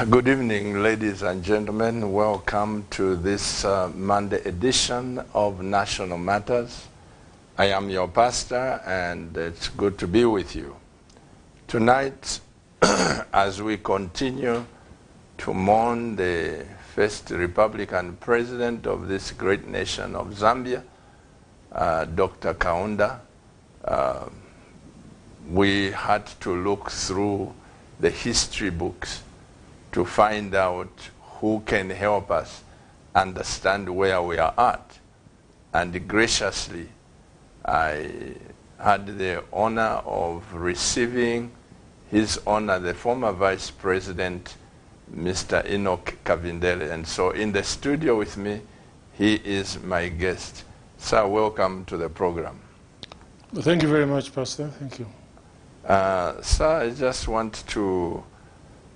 Good evening, ladies and gentlemen. Welcome to this Monday edition of National Matters. I am your pastor, and it's good to be with you. Tonight, as we continue to mourn the first Republican president of this great nation of Zambia, Dr. Kaunda, we had to look through the history books to find out who can help us understand where we are at. And graciously, I had the honor of receiving His Honor, the former Vice President, Mr. Enoch Kavindele. And so in the studio with me, he is my guest. Sir, welcome to the program. Thank you very much, Pastor. Thank you. Sir, I just want to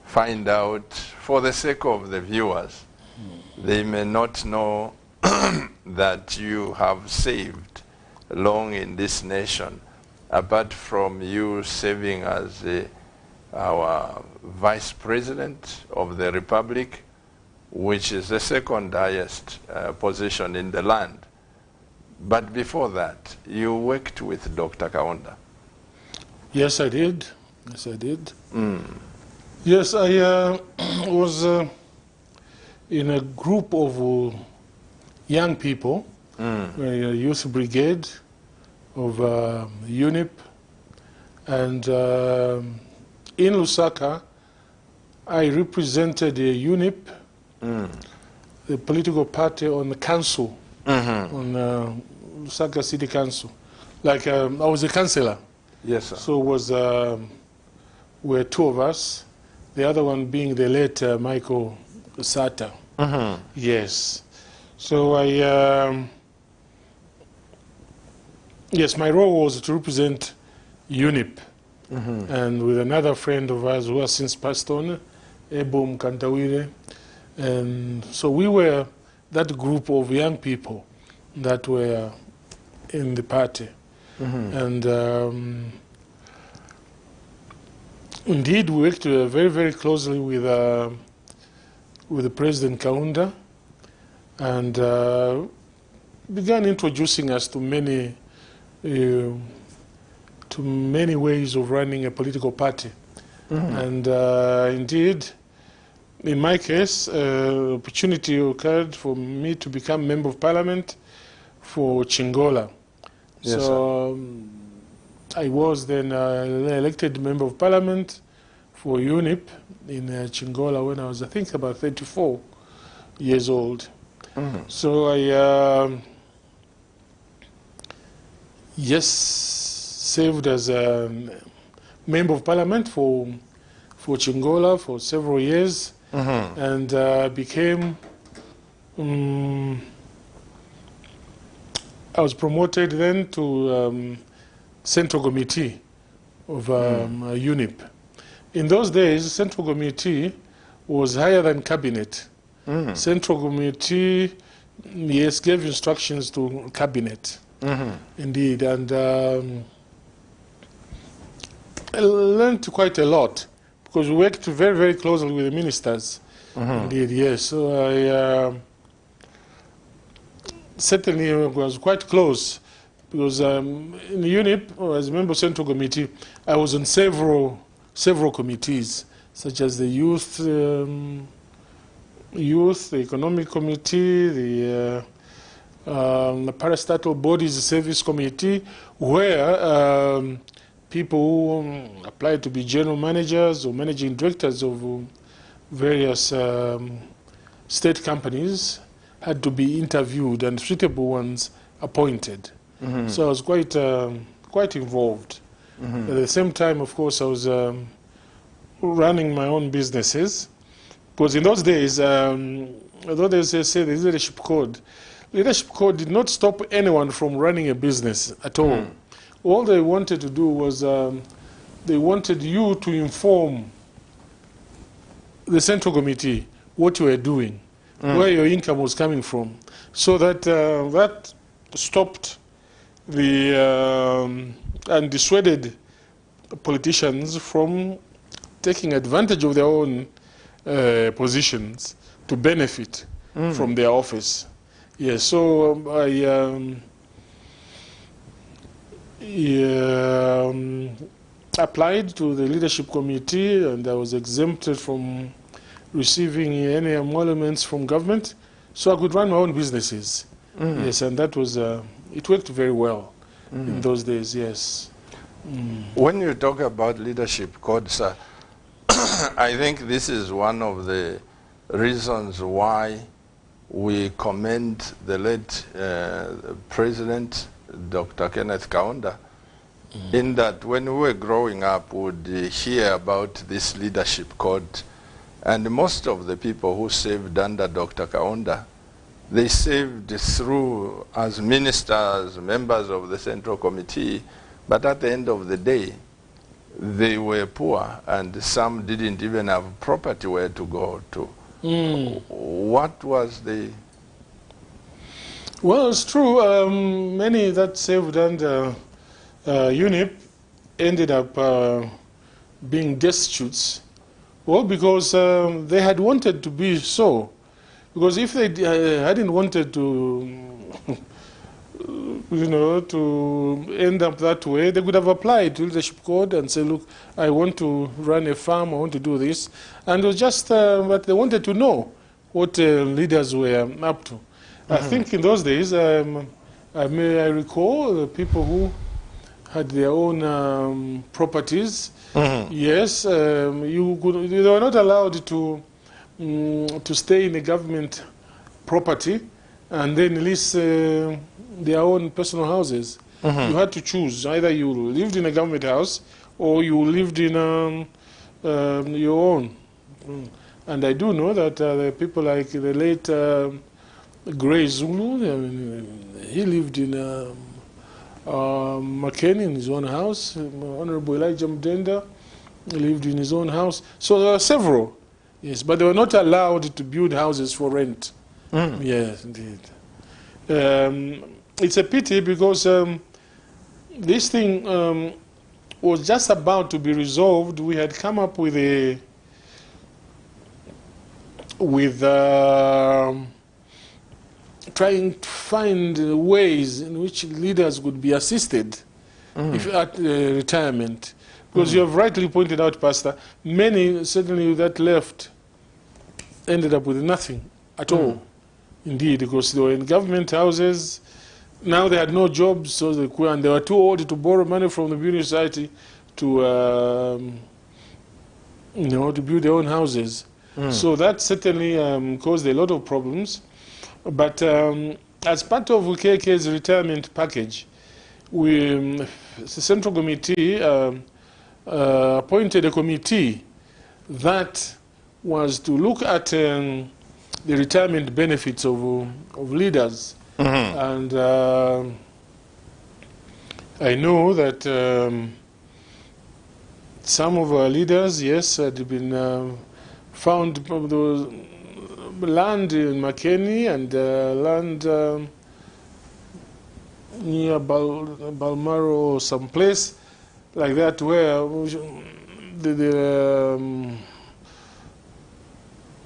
find out, for the sake of the viewers, they may not know that you have saved long in this nation, apart from you serving as our Vice President of the Republic, which is the second highest position in the land. But before that, you worked with Dr. Kaunda. Yes, I did. Yes, I did. Yes, I was in a group of young people, a youth brigade of UNIP, and in Lusaka, I represented UNIP, the political party on the council, on Lusaka City Council. Like I was a councillor. Yes, sir. So was were two of us. The other one being the late Michael Sata. Yes. So yes, my role was to represent UNIP. And with another friend of ours who has since passed on, Ebo Mkantawire. And so we were that group of young people that were in the party. And indeed, we worked very, very closely with the President Kaunda, and began introducing us to many ways of running a political party. And indeed, in my case, opportunity occurred for me to become Member of Parliament for Chingola. Yes, so I was then elected Member of Parliament for UNIP in Chingola when I was, I think, about 34 years old. So I, yes, served as a Member of Parliament for Chingola for several years, and became, I was promoted then to Central Committee of UNIP. In those days, Central Committee was higher than Cabinet. Central Committee, yes, gave instructions to Cabinet, indeed. And I learned quite a lot, because we worked very, very closely with the ministers, indeed, yes. So I certainly was quite close, because in the UNIP, as a member of Central Committee, I was on several committees, such as the Youth, the Economic Committee, the Parastatal Bodies Service Committee, where people who applied to be general managers or managing directors of various state companies had to be interviewed and suitable ones appointed. So I was quite involved. At the same time, of course, I was running my own businesses, because in those days, although they say the leadership code did not stop anyone from running a business at all. All they wanted to do was they wanted you to inform the Central Committee what you were doing, where your income was coming from, so that that stopped the and dissuaded politicians from taking advantage of their own positions to benefit from their office. Yes, so I applied to the leadership committee, and I was exempted from receiving any emoluments from government, so I could run my own businesses. Yes, and that was, it worked very well in those days, yes. When you talk about leadership code, sir, I think this is one of the reasons why we commend the late President, Dr. Kenneth Kaunda, in that when we were growing up, we would hear about this leadership code. And most of the people who served under Dr. Kaunda, they served through as ministers, members of the Central Committee, but at the end of the day, they were poor, and some didn't even have property where to go to. What was the... Well, it's true. Many that served under UNIP ended up being destitutes. Well, because they had wanted to be so. Because if they hadn't wanted to, to end up that way, they could have applied to leadership code and say, look, I want to run a farm, I want to do this. And it was just what they wanted to know, what leaders were up to. I think in those days, I recall people who had their own properties. Yes, they were not allowed to stay in a government property and then lease their own personal houses. You had to choose. Either you lived in a government house or you lived in your own. And I do know that the people like the late Gray Zulu, he lived in Makeni in his own house. Honorable Elijah Mdenda lived in his own house. So there are several. Yes, but they were not allowed to build houses for rent. Yes, indeed. It's a pity because this thing was just about to be resolved. We had come up with trying to find ways in which leaders could be assisted if at retirement. Because you have rightly pointed out, Pastor, many certainly that left ended up with nothing at all. Indeed, because they were in government houses. Now they had no jobs, so they were too old to borrow money from the building society to, to build their own houses. So that certainly caused a lot of problems. But as part of KK's retirement package, the Central Committee appointed a committee that was to look at the retirement benefits of leaders. And I know that some of our leaders, yes, had been found land in Makeni and land near Balmaro or someplace like that where the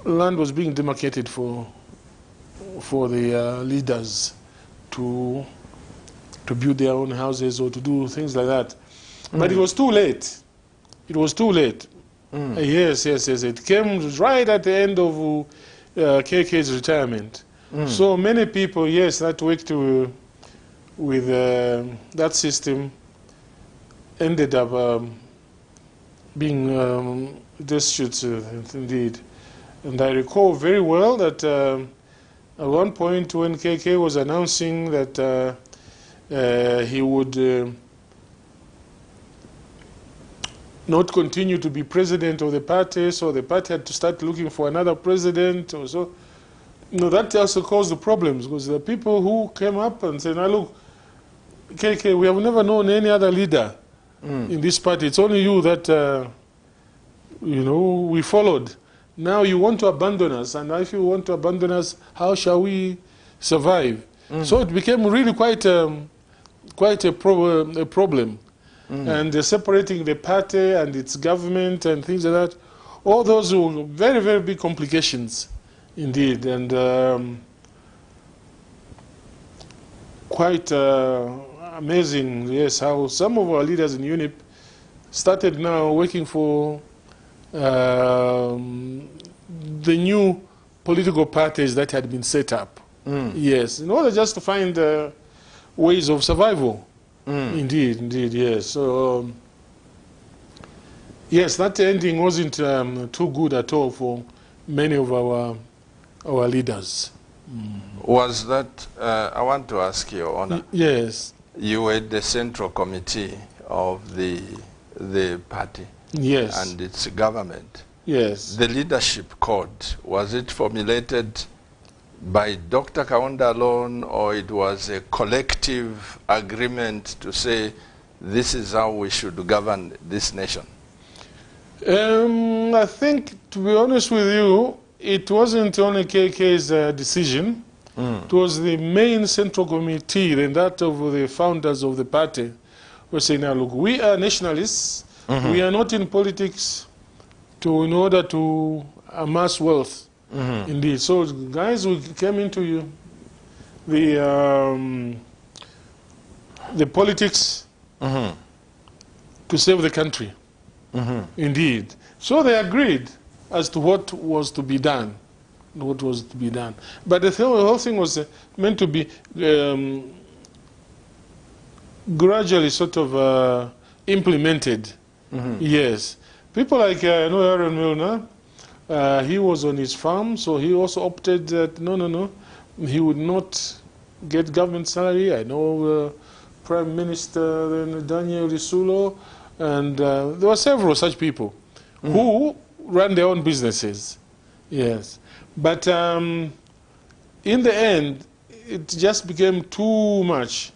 land was being demarcated for the leaders to build their own houses or to do things like that. But it was too late. It was too late. Yes. It came right at the end of KK's retirement. So many people, yes, that worked with that system ended up being destitute, indeed. And I recall very well that at one point when KK was announcing that he would not continue to be president of the party, so the party had to start looking for another president or so. That also caused the problems, because the people who came up and said, now look, KK, we have never known any other leader in this party. It's only you that, we followed. Now you want to abandon us, and if you want to abandon us, how shall we survive? So it became really quite a problem. And separating the party and its government and things like that all those were very, very big complications indeed, and quite amazing, yes, how some of our leaders in UNIP started now working for the new political parties that had been set up. Yes, in order just to find ways of survival. Indeed, yes. So, yes, that ending wasn't too good at all for many of our leaders. Was that, I want to ask you, Your Honor. Yes. You were the central committee of the party. Yes. And its government. Yes. The leadership code, was it formulated by Dr. Kaunda alone, or it was a collective agreement to say this is how we should govern this nation? I think, to be honest with you, it wasn't only KK's decision. It was the main central committee and that of the founders of the party who saying, now look, we are nationalists. We are not in politics in order to amass wealth. Indeed. So, guys, we came into the politics to save the country. Indeed. So they agreed as to what was to be done. But the whole thing was meant to be gradually sort of implemented. Yes. People like, I know Aaron Milner, he was on his farm, so he also opted that, no, he would not get government salary. I know Prime Minister Daniel Lisulo, and there were several such people who ran their own businesses. Yes. But in the end, it just became too much.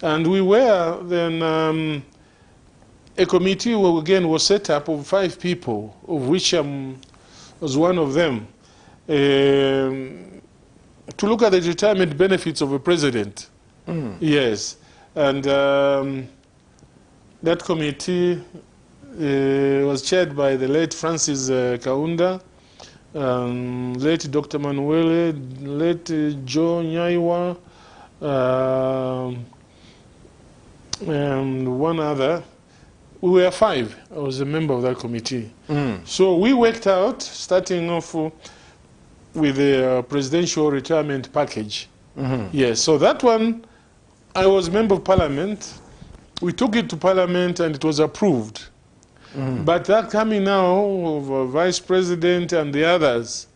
And we were then, a committee again was set up of 5 people, of which was one of them, to look at the retirement benefits of a president. Yes. And that committee was chaired by the late Francis Kaunda, late Dr. Manuele, late Joe Nyaiwa, and one other. We were 5. I was a member of that committee. So we worked out, starting off with the presidential retirement package. Yes, so that one, I was a member of parliament. We took it to parliament and it was approved. But that coming now of vice president and the others,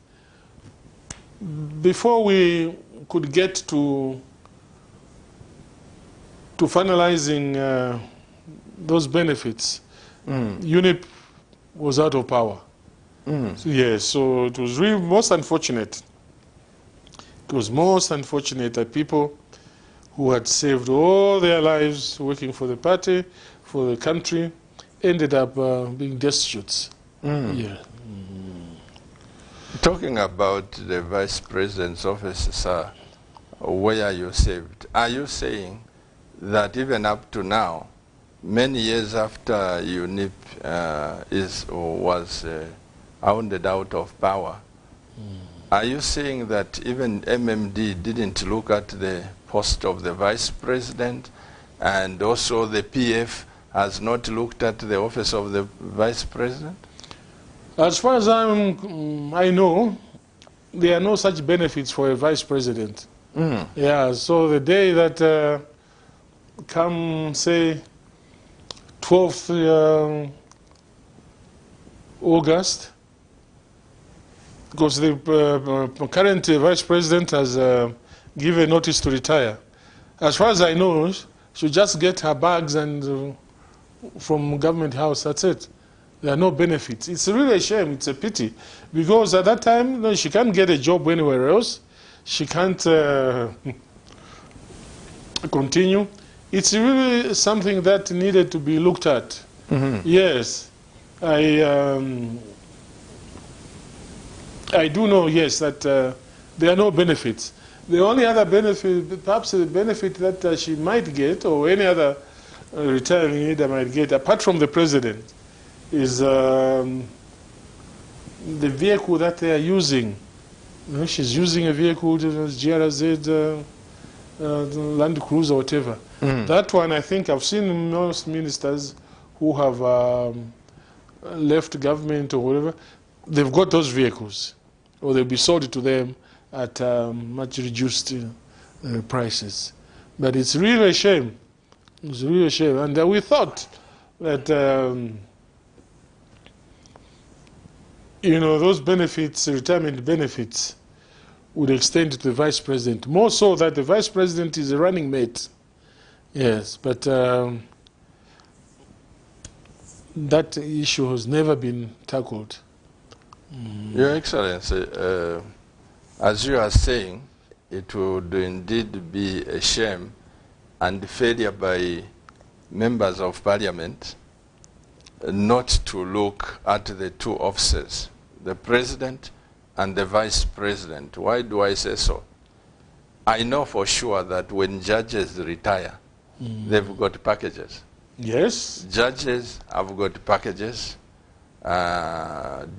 before we could get to finalizing those benefits, UNIP was out of power. So, yes, so it was really most unfortunate. It was most unfortunate that people who had saved all their lives working for the party, for the country, ended up being destitute. Yeah. Talking about the vice president's office, sir, where you saved, are you saying that even up to now, many years after UNIP was hounded out of power, are you saying that even MMD didn't look at the post of the vice president, and also the PF has not looked at the office of the vice president? As far as I know, there are no such benefits for a vice president. Yeah, so the day that come, say, 12th August, because the current vice president has given notice to retire. As far as I know, she'll just get her bags and from government house, that's it. There are no benefits. It's really a shame, it's a pity, because at that time, she can't get a job anywhere else. She can't continue. It's really something that needed to be looked at. Yes, I do know, yes, that there are no benefits. The only other benefit, perhaps the benefit that she might get, or any other retiring leader might get, apart from the president, is the vehicle that they are using. You know, she's using a vehicle, GRZ, Land Cruiser, whatever. That one, I think I've seen most ministers who have left government or whatever, they've got those vehicles, or they'll be sold to them at much reduced prices. But it's really a shame. It's really a shame. And we thought that, you know, those benefits, retirement benefits, would extend to the vice president. More so that the vice president is a running mate. Yes, but that issue has never been tackled. Your Excellency, as you are saying, it would indeed be a shame and failure by members of parliament not to look at the two officers, the president and the vice president. Why do I say so? I know for sure that when judges retire, they've got packages. Yes. Judges have got packages.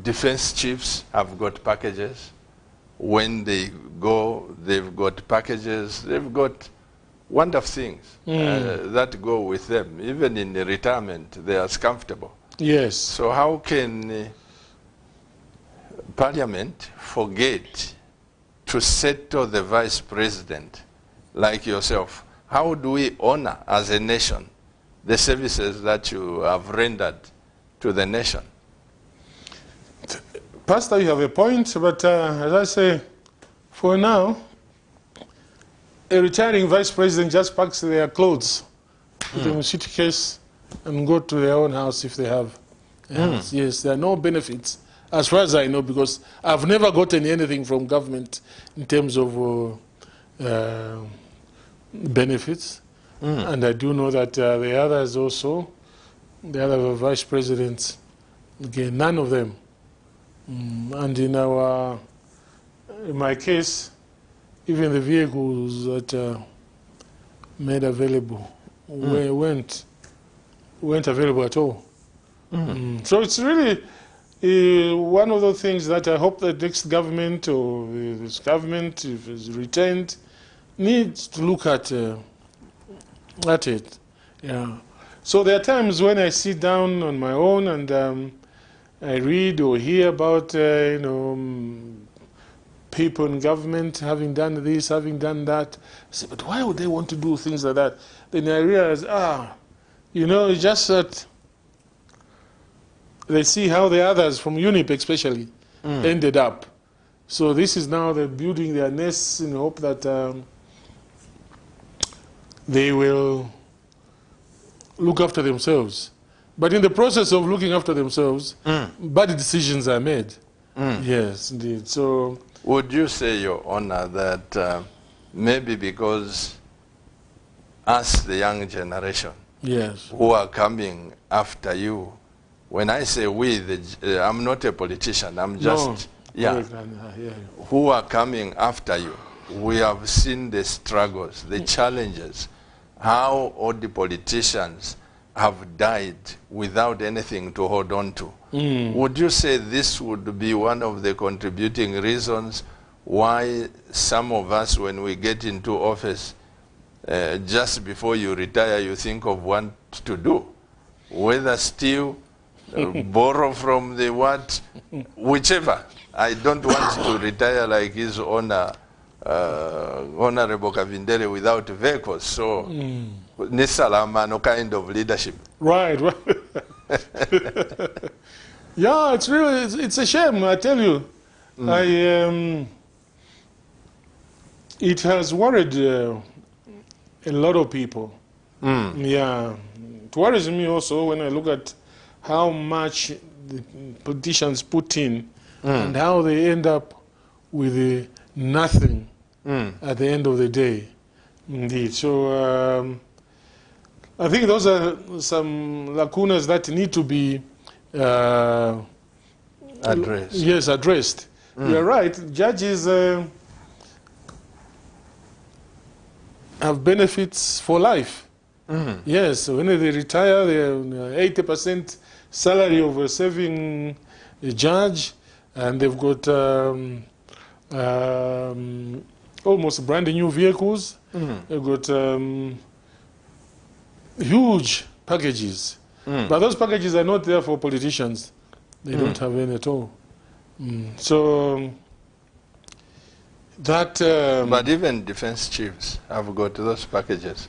Defense chiefs have got packages. When they go, they've got packages. They've got wonderful things that go with them. Even in the retirement, they are comfortable. Yes. So how can Parliament forget to settle the vice president like yourself? How do we honor as a nation the services that you have rendered to the nation? Pastor, you have a point, but as I say, for now, a retiring vice president just packs their clothes, put them in a suitcase, and go to their own house if they have. Yes, there are no benefits, as far as I know, because I've never gotten anything from government in terms of benefits. And I do know that the others also, the other vice presidents, again, none of them. And in my case, even the vehicles that made available weren't available at all. So it's really one of the things that I hope the next government or this government, if it's retained, needs to look at it. Yeah. So there are times when I sit down on my own and I read or hear about you know, people in government having done this, having done that. I say, but why would they want to do things like that? Then I realize, you know, it's just that they see how the others from UNIP especially ended up. So this is now they're building their nests in hope that they will look after themselves. But in the process of looking after themselves, bad decisions are made. Yes, indeed. So, would you say, Your Honor, that maybe because us, the young generation, yes, who are coming after you, when I say we, I'm not a politician, I'm just, who are coming after you, we have seen the struggles, the challenges, how all the politicians have died without anything to hold on to. Would you say this would be one of the contributing reasons why some of us, when we get into office, just before you retire, you think of what to do? Whether steal, borrow from the what, whichever. I don't want to retire like his honor, Honorable Kavindele, without vehicles. So, Nisalama, no kind of leadership. Right. Yeah, it's really, it's a shame, I tell you. It has worried a lot of people. Yeah. It worries me also when I look at how much the politicians put in and how they end up with nothing at the end of the day. Indeed. So I think those are some lacunas that need to be addressed. Yes, addressed. You're right. Judges have benefits for life. Yes, when they retire, they're 80% salary of a serving judge, and they've got almost brand new vehicles. They've got huge packages. But those packages are not there for politicians. They don't have any at all. So that... but even defense chiefs have got those packages.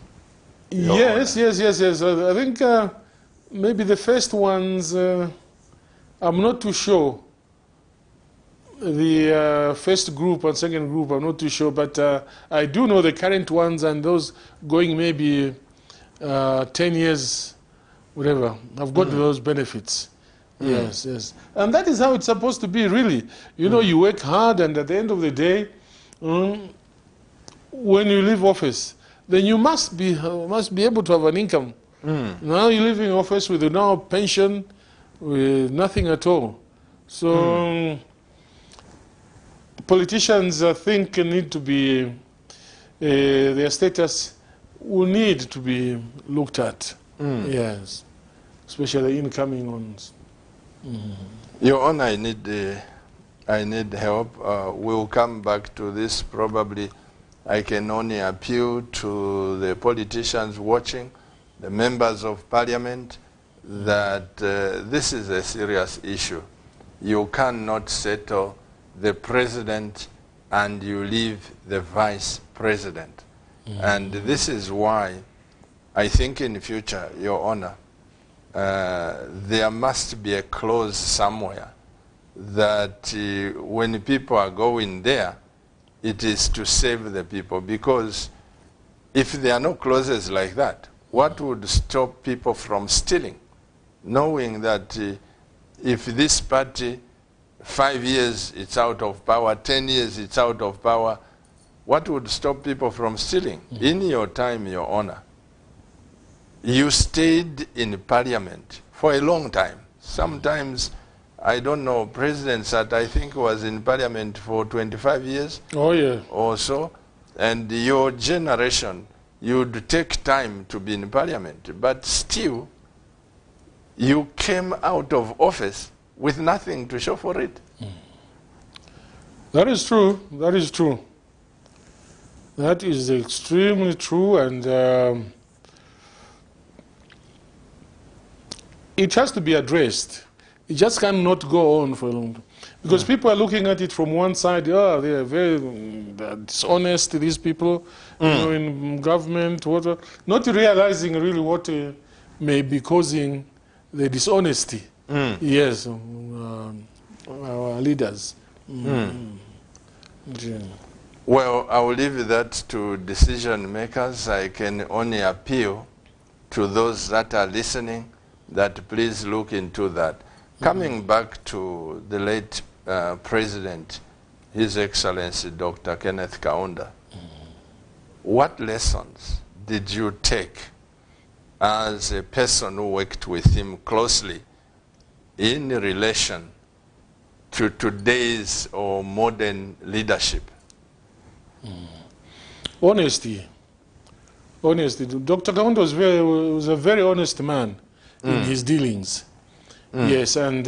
Yes. I think maybe the first ones, I'm not too sure. The first group and second group, I'm not too sure. But I do know the current ones and those going maybe 10 years, whatever. I've got those benefits. Yes. And that is how it's supposed to be, really. You know, you work hard, and at the end of the day, when you leave office, then you must be able to have an income. Now you live in office with no pension, with nothing at all. So politicians, I think, need to be, their status will need to be looked at. Yes, especially incoming ones. Your Honor, I need help. We'll come back to this probably. I can only appeal to the politicians watching, the members of parliament, that this is a serious issue. You cannot settle the president and you leave the vice president. And this is why I think in the future, Your Honor, there must be a clause somewhere that when people are going there, it is to save the people. Because if there are no clauses like that, what would stop people from stealing? Knowing that if this party, 5 years it's out of power, 10 years it's out of power, what would stop people from stealing? In your time, Your Honor, you stayed in parliament for a long time. Sometimes, I don't know, President Sat, I think, was in parliament for 25 years. Oh, yeah. Or so. And your generation, you'd take time to be in parliament. But still, you came out of office with nothing to show for it. That is true. That is true. That is extremely true. And it has to be addressed. It just cannot go on for a long time. Because people are looking at it from one side, oh, they are very dishonest, these people, you know, in government, whatever, not realizing really what may be causing the dishonesty. Yes, our leaders. Yeah. Well, I will leave that to decision makers. I can only appeal to those that are listening that please look into that. Coming back to the late President, His Excellency Dr. Kenneth Kaunda, what lessons did you take as a person who worked with him closely in relation to today's or modern leadership? Honesty. Dr. Kaunda was a very honest man in his dealings. Yes, and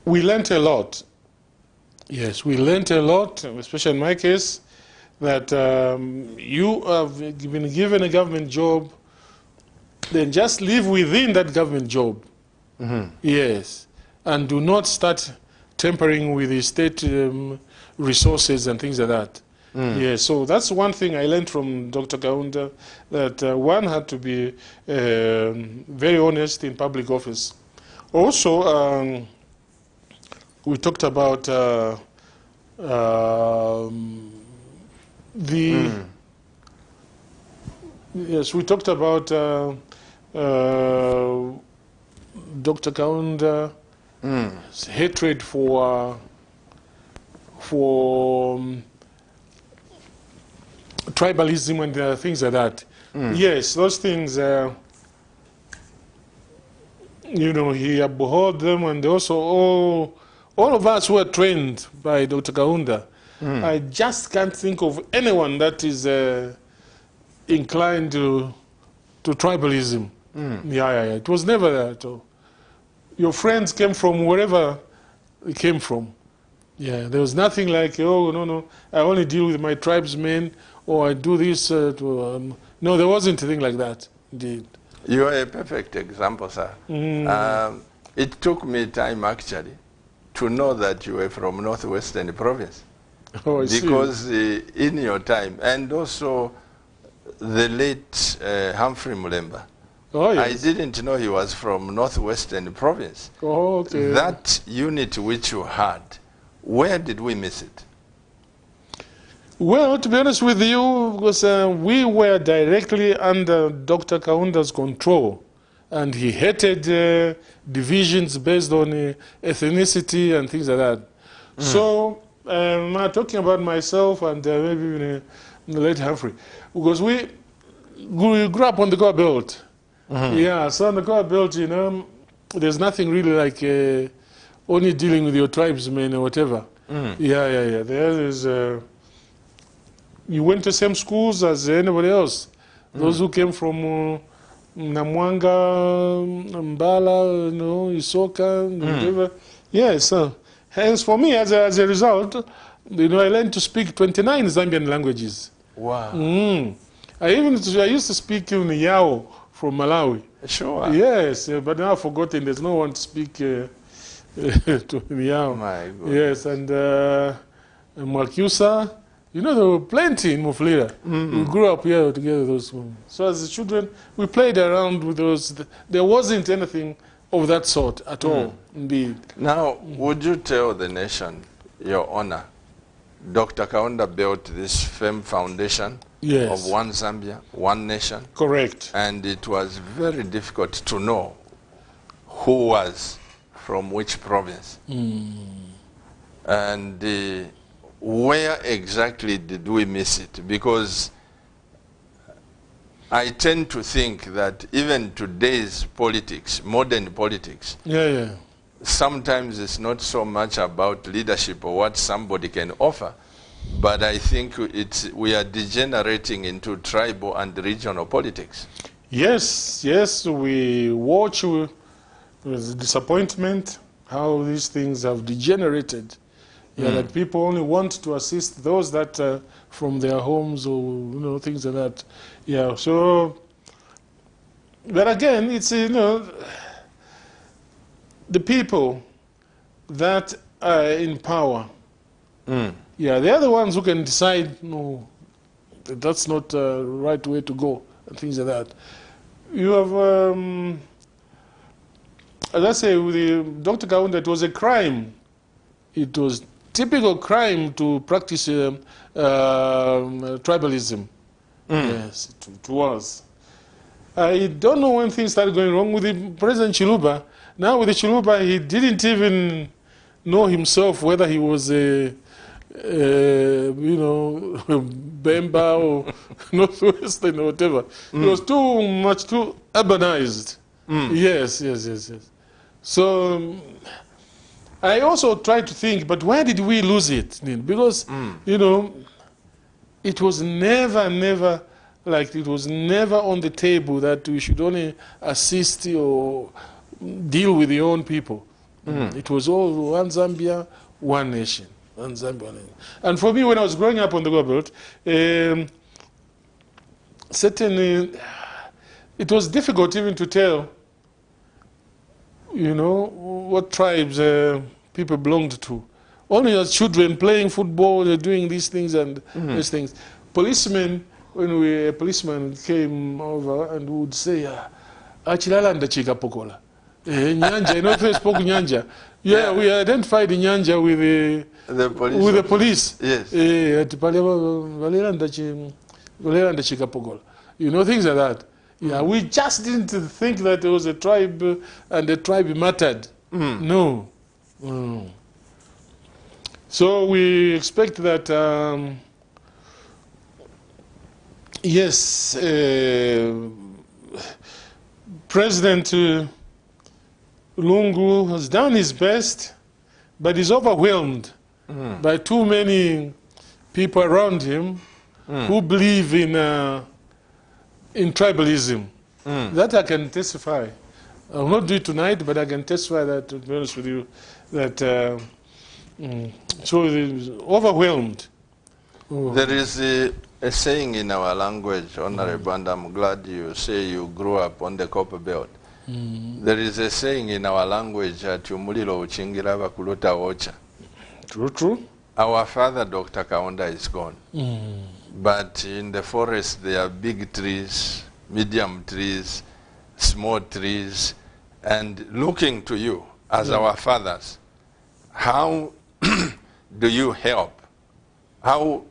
we learned a lot. Yes, we learned a lot, especially in my case, that you have been given a government job, then just live within that government job. Yes, and do not start tampering with the state resources and things like that. Yes, so that's one thing I learned from Dr. Kaunda, that one had to be very honest in public office. Also, we talked about yes, we talked about Dr. Kaunda's hatred for tribalism and things like that. Yes, those things, you know, he abhorred them, and also all of us were trained by Dr. Kaunda. I just can't think of anyone that is inclined to tribalism. Yeah. It was never there at all. Your friends came from wherever they came from. Yeah, there was nothing like, oh, no, I only deal with my tribesmen, or I do this. No, there wasn't anything like that, indeed. You are a perfect example, sir. It took me time, actually, to know that you were from Northwestern Province. Oh, I see. Because in your time, and also the late Humphrey Mulemba, Oh, yes. I didn't know he was from Northwestern Province. Oh, okay. That unit which you had, where did we miss it? Well, to be honest with you, because we were directly under Dr. Kaunda's control, and he hated divisions based on ethnicity and things like that. So, I'm talking about myself and maybe even the late Humphrey, because we grew up on the Goa Belt. Yeah, so on the Goa Belt, you know, there's nothing really like only dealing with your tribesmen or whatever. Yeah. There is. You went to the same schools as anybody else. Those who came from Namwanga, Mbala, you know, Isoka, whatever. Yeah, so hence for me, as a result, you know, I learned to speak 29 Zambian languages. Wow. I used to speak in Yao from Malawi. Sure. Yes, but now I've forgotten. There's no one to speak to Yao. My God. Yes, and Mwakyusa. You know, there were plenty in Mufulira. We grew up here together, those women. So as children, we played around with those. There wasn't anything of that sort at all, indeed. Now, would you tell the nation, Your Honor, Dr. Kaunda built this firm foundation of one Zambia, one nation? Correct. And it was very difficult to know who was from which province. And where exactly did we miss it? Because I tend to think that even today's politics, modern politics, sometimes it's not so much about leadership or what somebody can offer, but I think we are degenerating into tribal and regional politics. Yes, we watch with disappointment how these things have degenerated. Yeah, that people only want to assist those that from their homes or things like that. Yeah, so, but again, it's the people that are in power. Yeah, they're the ones who can decide. No, that's not the right way to go and things like that. You have, as I say, with Dr. Kaunda, it was a crime. It was typical crime to practice tribalism. Yes, it was. I don't know when things started going wrong with the President Chiluba. Now with the Chiluba, he didn't even know himself whether he was a Bemba or Northwestern or whatever. He was too urbanized. Yes. So I also tried to think, but why did we lose it? Because, it was never like, it was never on the table that we should only assist or deal with your own people. It was all one Zambia, one nation. One Zambia, one nation. And for me, when I was growing up on the Goa Belt, certainly it was difficult even to tell what tribes people belonged to. Only as children playing football, they're doing these things and these things. Policemen, when a policeman came over and would say, Achilala ndachika pokola. Nyanja, they spoke Nyanja. Yeah, we identified Nyanja with the police. Yes. Things like that. Yeah, we just didn't think that there was a tribe and the tribe mattered. No. So we expect that, yes, President Lungu has done his best, but he's overwhelmed by too many people around him who believe in tribalism. That I can testify. I will not do it tonight, but I can testify that, to be honest with you, that so it is overwhelmed. Oh. There is a saying in our language, Honorable, and I'm glad you say you grew up on the Copper Belt. There is a saying in our language that umulilo uchingira bakuluta ocha. True, true. Our father, Dr. Kaunda, is gone. But in the forest, there are big trees, medium trees, small trees, and looking to you as our fathers, how do you help? How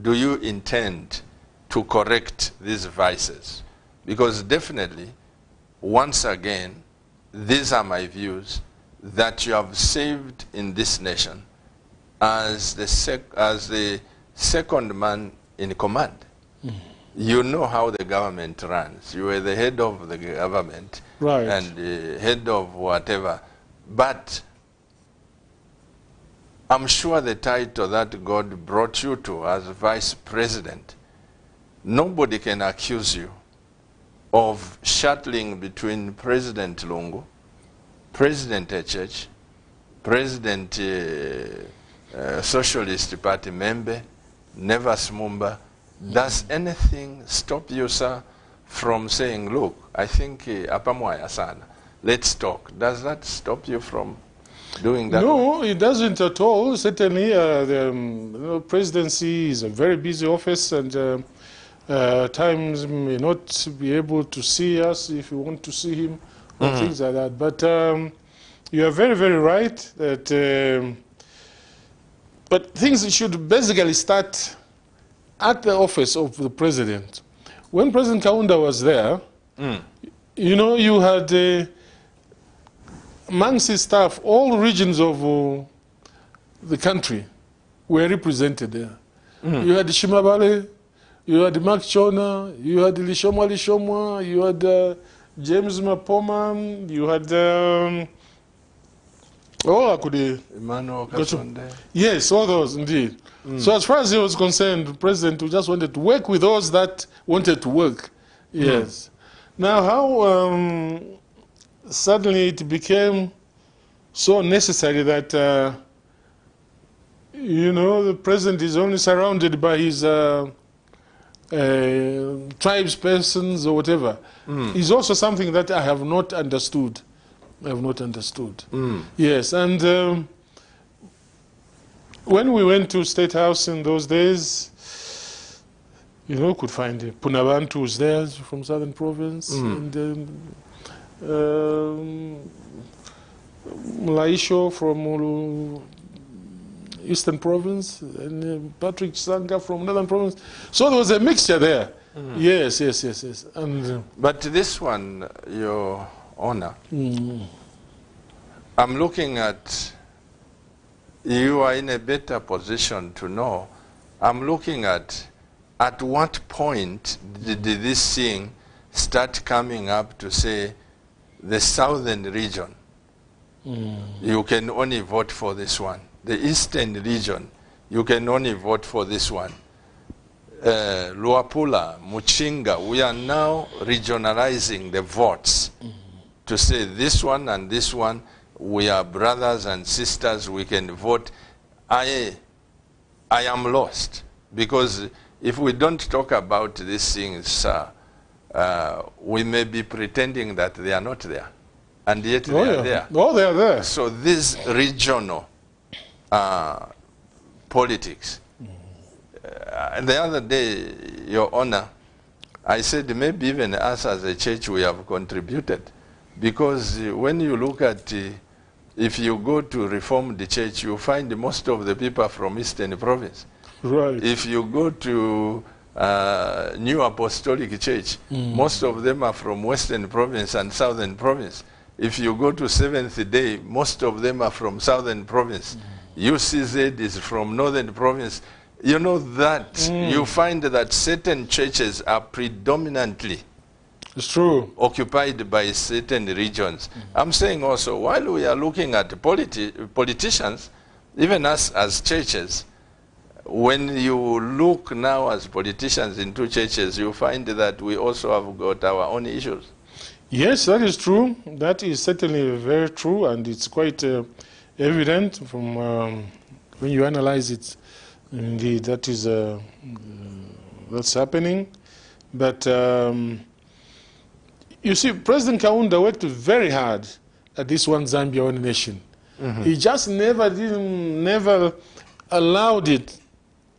do you intend to correct these vices? Because definitely, once again, these are my views, that you have saved in this nation as the second man in command. You know how the government runs. You were the head of the government, right, and the head of whatever. But I'm sure the title that God brought you to as vice president, nobody can accuse you of shuttling between President Lungu, President Echech, President Socialist Party member, Nevas Mumba. Does anything stop you, sir, from saying, look, I think apamwaya sana, let's talk? Does that stop you from doing that? No, it doesn't at all. Certainly, the presidency is a very busy office, and times may not be able to see us if you want to see him, or things like that. But you are very, very right that. But things should basically start at the office of the president. When President Kaunda was there, you know, you had amongst his staff, all regions of the country were represented there. You had Shimabale, you had Mark Chona, you had Lishomwa Lishomwa, you had James Mapoma, you had Emmanuel Kasonde. Yes, all those indeed. So as far as he was concerned, the president just wanted to work with those that wanted to work. Yes. Now how suddenly it became so necessary that you know, the president is only surrounded by his tribes persons or whatever, is also something that I have not understood. I have not understood. Yes, and when we went to State House in those days, you know, could find Punabantu was there from Southern Province, and Mlaisho from Eastern Province, and Patrick Sanga from Northern Province. So there was a mixture there. Yes. And but this one, Your Honor, I'm looking at, you are in a better position to know. I'm looking at what point did this thing start coming up to say the southern region, you can only vote for this one. The eastern region, you can only vote for this one. Luapula, Muchinga, we are now regionalizing the votes to say this one and this one, we are brothers and sisters, we can vote. I am lost, because if we don't talk about these things, we may be pretending that they are not there, and yet they are there. Oh, they are there. So this regional politics. The other day, Your Honor, I said maybe even us as a church we have contributed, because when you look at, if you go to reform the church, you find most of the people from Eastern Province. Right. If you go to New Apostolic Church, most of them are from Western Province and Southern Province. If you go to Seventh Day, most of them are from Southern Province. UCZ is from Northern Province. You know that you find that certain churches are predominantly It's true. occupied by certain regions. I'm saying also, while we are looking at politicians, even us as churches, when you look now as politicians into churches, you find that we also have got our own issues. Yes, that is true. That is certainly very true, and it's quite evident from when you analyze it. Indeed, that is that's happening. But you see, President Kaunda worked very hard at this One Zambia, One Nation. He just never allowed it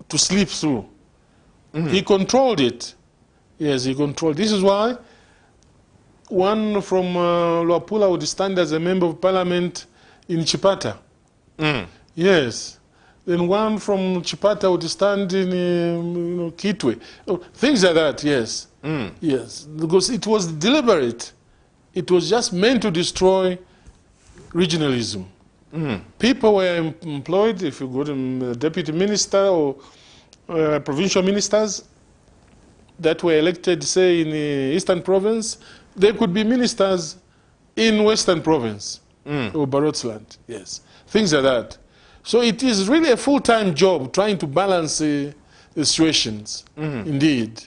to slip through. He controlled it. Yes, he controlled. This is why one from Luapula would stand as a member of parliament in Chipata. Yes. Then one from Chipata would stand in Kitwe. Things like that, yes. Yes, because it was deliberate. It was just meant to destroy regionalism. People were employed, if you go to deputy minister or provincial ministers that were elected, say, in the Eastern Province, they could be ministers in Western Province or Barotsland, yes. Things like that. So it is really a full-time job trying to balance the situations, indeed.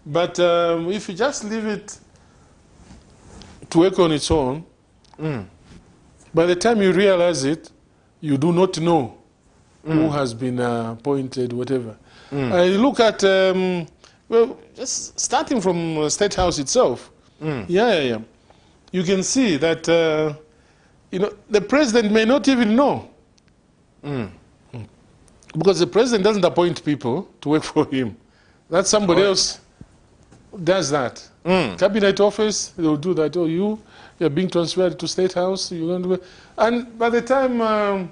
But if you just leave it to work on its own, by the time you realize it, you do not know who has been appointed, whatever. I look at, well, just starting from State House itself, you can see that the president may not even know. Because the president doesn't appoint people to work for him. That's somebody else does that. Cabinet office, they will do that. Oh, you're being transferred to State House. You're going to do. And by the time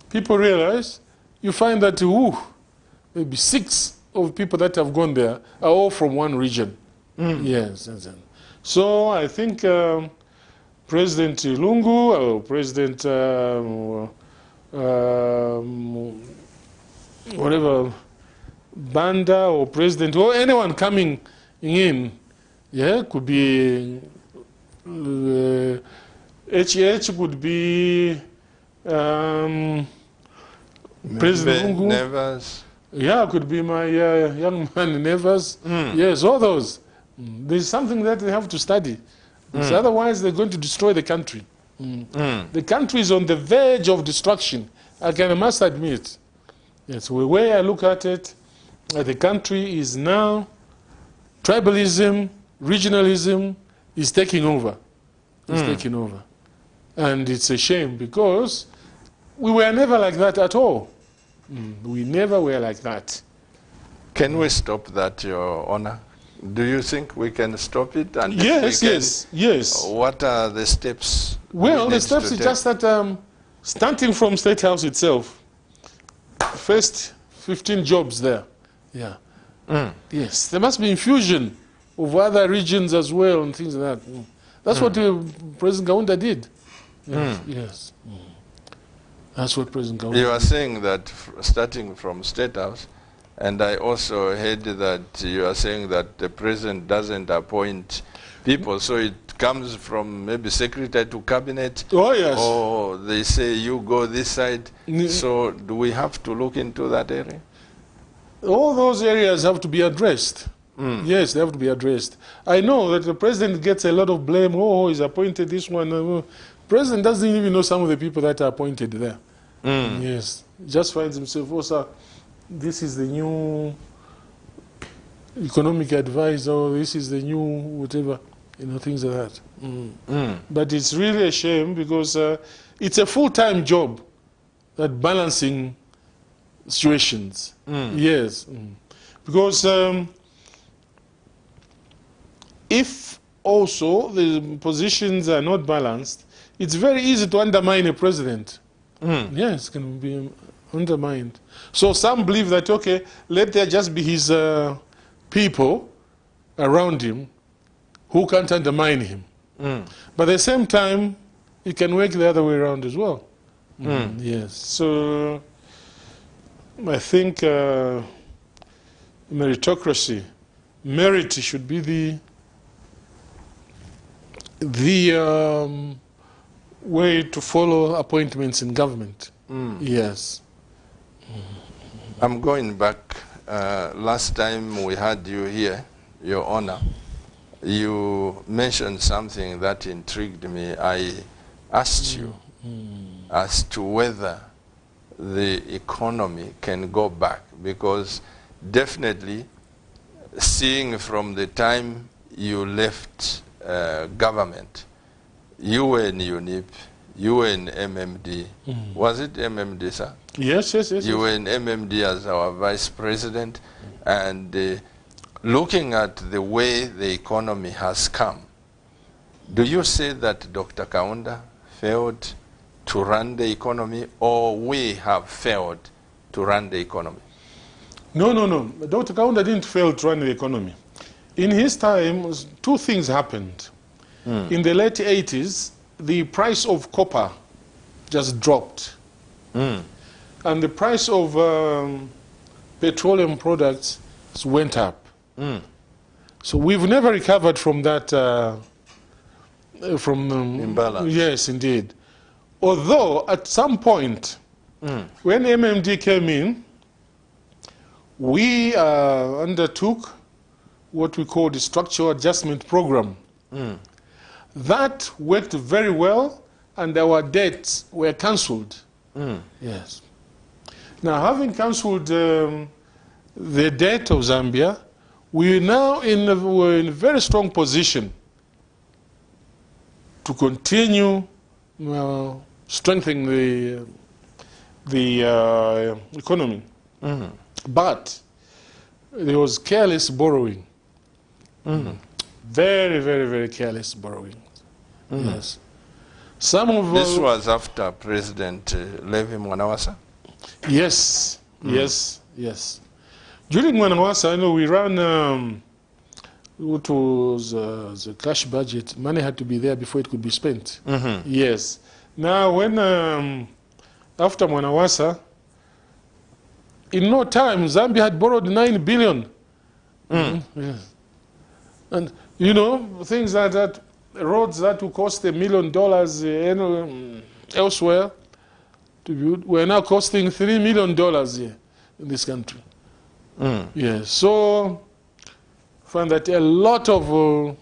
people realize, you find that maybe 6 of people that have gone there are all from one region. Yes. So I think President Lungu or President whatever, Banda or President or anyone coming in, could be HH, could be President Lungu. Nevers. Yeah, could be my young man Nevers. Yes, all those. There's something that they have to study. Because otherwise they're going to destroy the country. The country is on the verge of destruction. I must admit. Yes, the way I look at it, the country is now, tribalism, regionalism is taking over. It's taking over. And it's a shame because we were never like that at all. We never were like that. Can we stop that, Your Honor? Do you think we can stop it? And yes. What are the steps? Well, the steps is just that starting from State House itself, first 15 jobs there. Yeah. Yes, there must be infusion of other regions as well and things like that. That's what President Kaunda did. Yes. That's what President Kaunda did. You are saying that starting from State House, and I also heard that you are saying that the president doesn't appoint people, so it comes from maybe secretary to cabinet. Oh, yes. Or they say you go this side. So do we have to look into that area? All those areas have to be addressed. Yes, they have to be addressed. I know that the president gets a lot of blame. Oh, he's appointed this one. President doesn't even know some of the people that are appointed there. Yes, just finds himself, oh, sir, this is the new economic advisor, this is the new whatever, things like that. But it's really a shame because it's a full-time job, that balancing situations. Yes. Because if also the positions are not balanced, it's very easy to undermine a president. Yes, it can be undermined. So some believe that, okay, let there just be his people around him who can't undermine him. But at the same time, it can work the other way around as well. Yes. So I think meritocracy, merit should be the way to follow appointments in government. Yes. I'm going back. Last time we had you here, Your Honor, you mentioned something that intrigued me. I asked you as to whether the economy can go back, because definitely seeing from the time you left government, you were in UNIP, you were in MMD. Was it MMD, sir? Yes. You were in MMD as our vice president, and looking at the way the economy has come, do you say that Dr. Kaunda failed to run the economy, or we have failed to run the economy? No. Dr. Kaunda didn't fail to run the economy. In his time, two things happened. In the late 80s, the price of copper just dropped. And the price of petroleum products went up. So we've never recovered from that, imbalance. Yes, indeed. Although at some point, when MMD came in, we undertook what we call the structural adjustment program. That worked very well, and our debts were cancelled. Yes. Now, having cancelled the debt of Zambia, we're now in a very strong position to continue strengthening the economy. But there was careless borrowing. Very, very, very careless borrowing. Yes. Some of this was after President Levi Mwanawasa? Yes. During Mwanawasa, I know we ran what was the cash budget. Money had to be there before it could be spent. Yes. Now, when after Mwanawasa, in no time, Zambia had borrowed 9 billion. Yes. And, you know, things like that, roads that would cost $1 million elsewhere to build, were now costing $3 million here in this country. Yes. So, I find that a lot of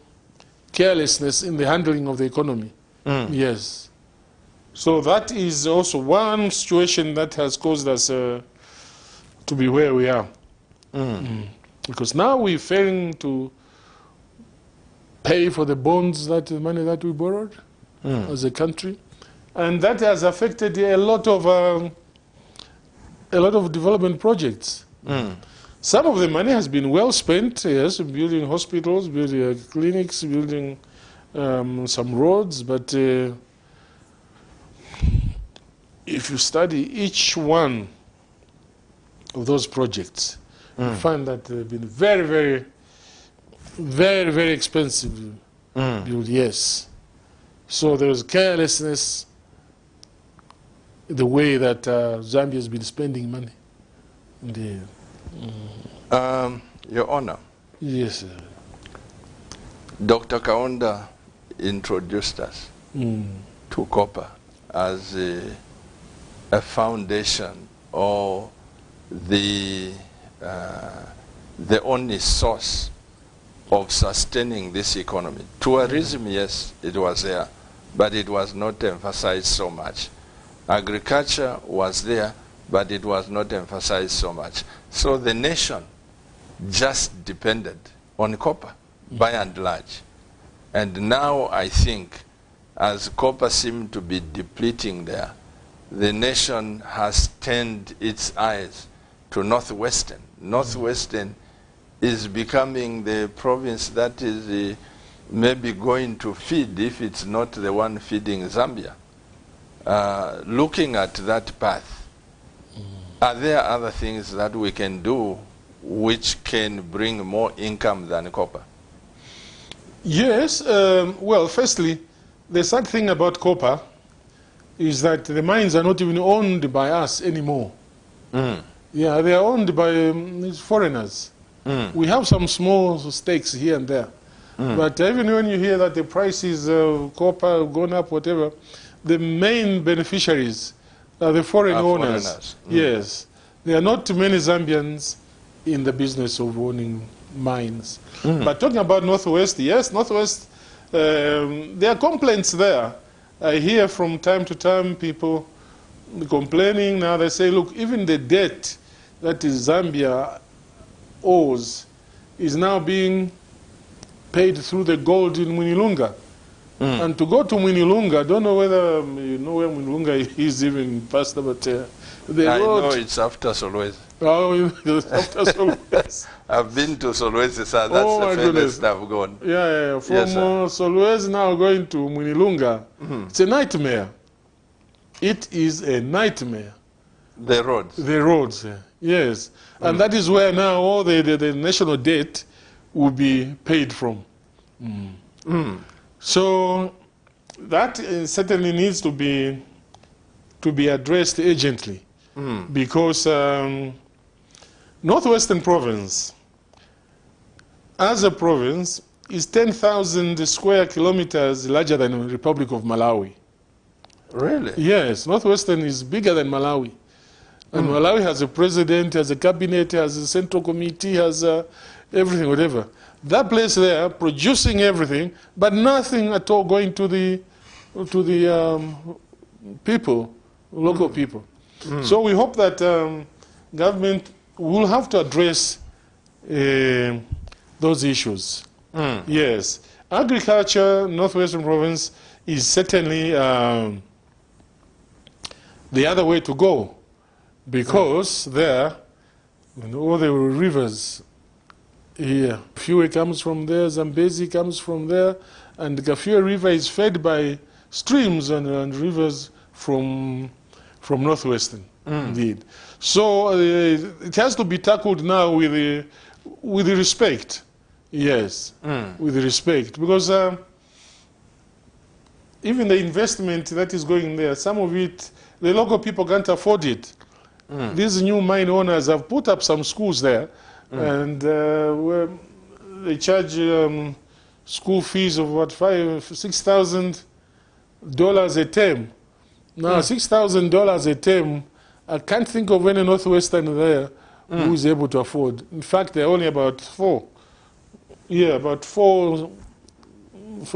carelessness in the handling of the economy. Yes. So that is also one situation that has caused us to be where we are. Because now we're failing to pay for the bonds, that the money that we borrowed as a country, and that has affected a lot of development projects. Some of the money has been well spent, yes, building hospitals, building clinics, building some roads, but if you study each one of those projects, you find that they've been very, very, very, very expensive build, yes. So there's carelessness in the way that Zambia has been spending money. Your Honor. Yes, sir. Dr. Kaunda introduced us to copper as a foundation, or the only source of sustaining this economy. Tourism, yes, it was there, but it was not emphasized so much. Agriculture was there, but it was not emphasized so much. So the nation just depended on copper, by and large. And now I think, as copper seemed to be depleting there, the nation has turned its eyes to Northwestern. Northwestern is becoming the province that is maybe going to feed, if it's not the one feeding Zambia. Looking at that path, are there other things that we can do which can bring more income than copper? Yes. Well, firstly, the sad thing about copper is that the mines are not even owned by us anymore. Yeah, they are owned by foreigners. We have some small stakes here and there. But even when you hear that the prices of copper have gone up, whatever, the main beneficiaries are the foreign owners. Yes. there are not many Zambians in the business of owning mines. But talking about Northwest, yes, Northwest, there are complaints there. I hear from time to time people complaining. Now they say, look, even the debt that Zambia owes is now being paid through the gold in Mwinilunga. And to go to Mwinilunga, I don't know whether you know where Mwinilunga is even past, but the I road... know it's after Solwezi. Oh, after Solwezi. I've been to Solwezi, sir. That's Oh, my the goodness. furthest I've gone. Yeah. From Yes, sir. Solwezi now going to Mwinilunga, it's a nightmare. It is a nightmare. The roads. The roads, yes. And that is where now all the national debt will be paid from. So that certainly needs to be addressed urgently, because Northwestern Province, as a province, is 10,000 square kilometers larger than the Republic of Malawi. Really? Yes, Northwestern is bigger than Malawi. And Malawi has a president, has a cabinet, has a central committee, has everything, whatever. That place there producing everything, but nothing at all going to the people, local people. So we hope that government will have to address those issues. Yes, agriculture, Northwestern Province is certainly the other way to go, because there, all the rivers here, Kafue comes from there, Zambezi comes from there, and the Kafue River is fed by streams and rivers from Northwestern, indeed. So it has to be tackled now with respect. Yes, with respect, because even the investment that is going there, some of it, the local people can't afford it. These new mine owners have put up some schools there, and where they charge school fees of what, $6,000 a term. Now, $6,000 a term, I can't think of any Northwestern there who is able to afford. In fact, there are only about four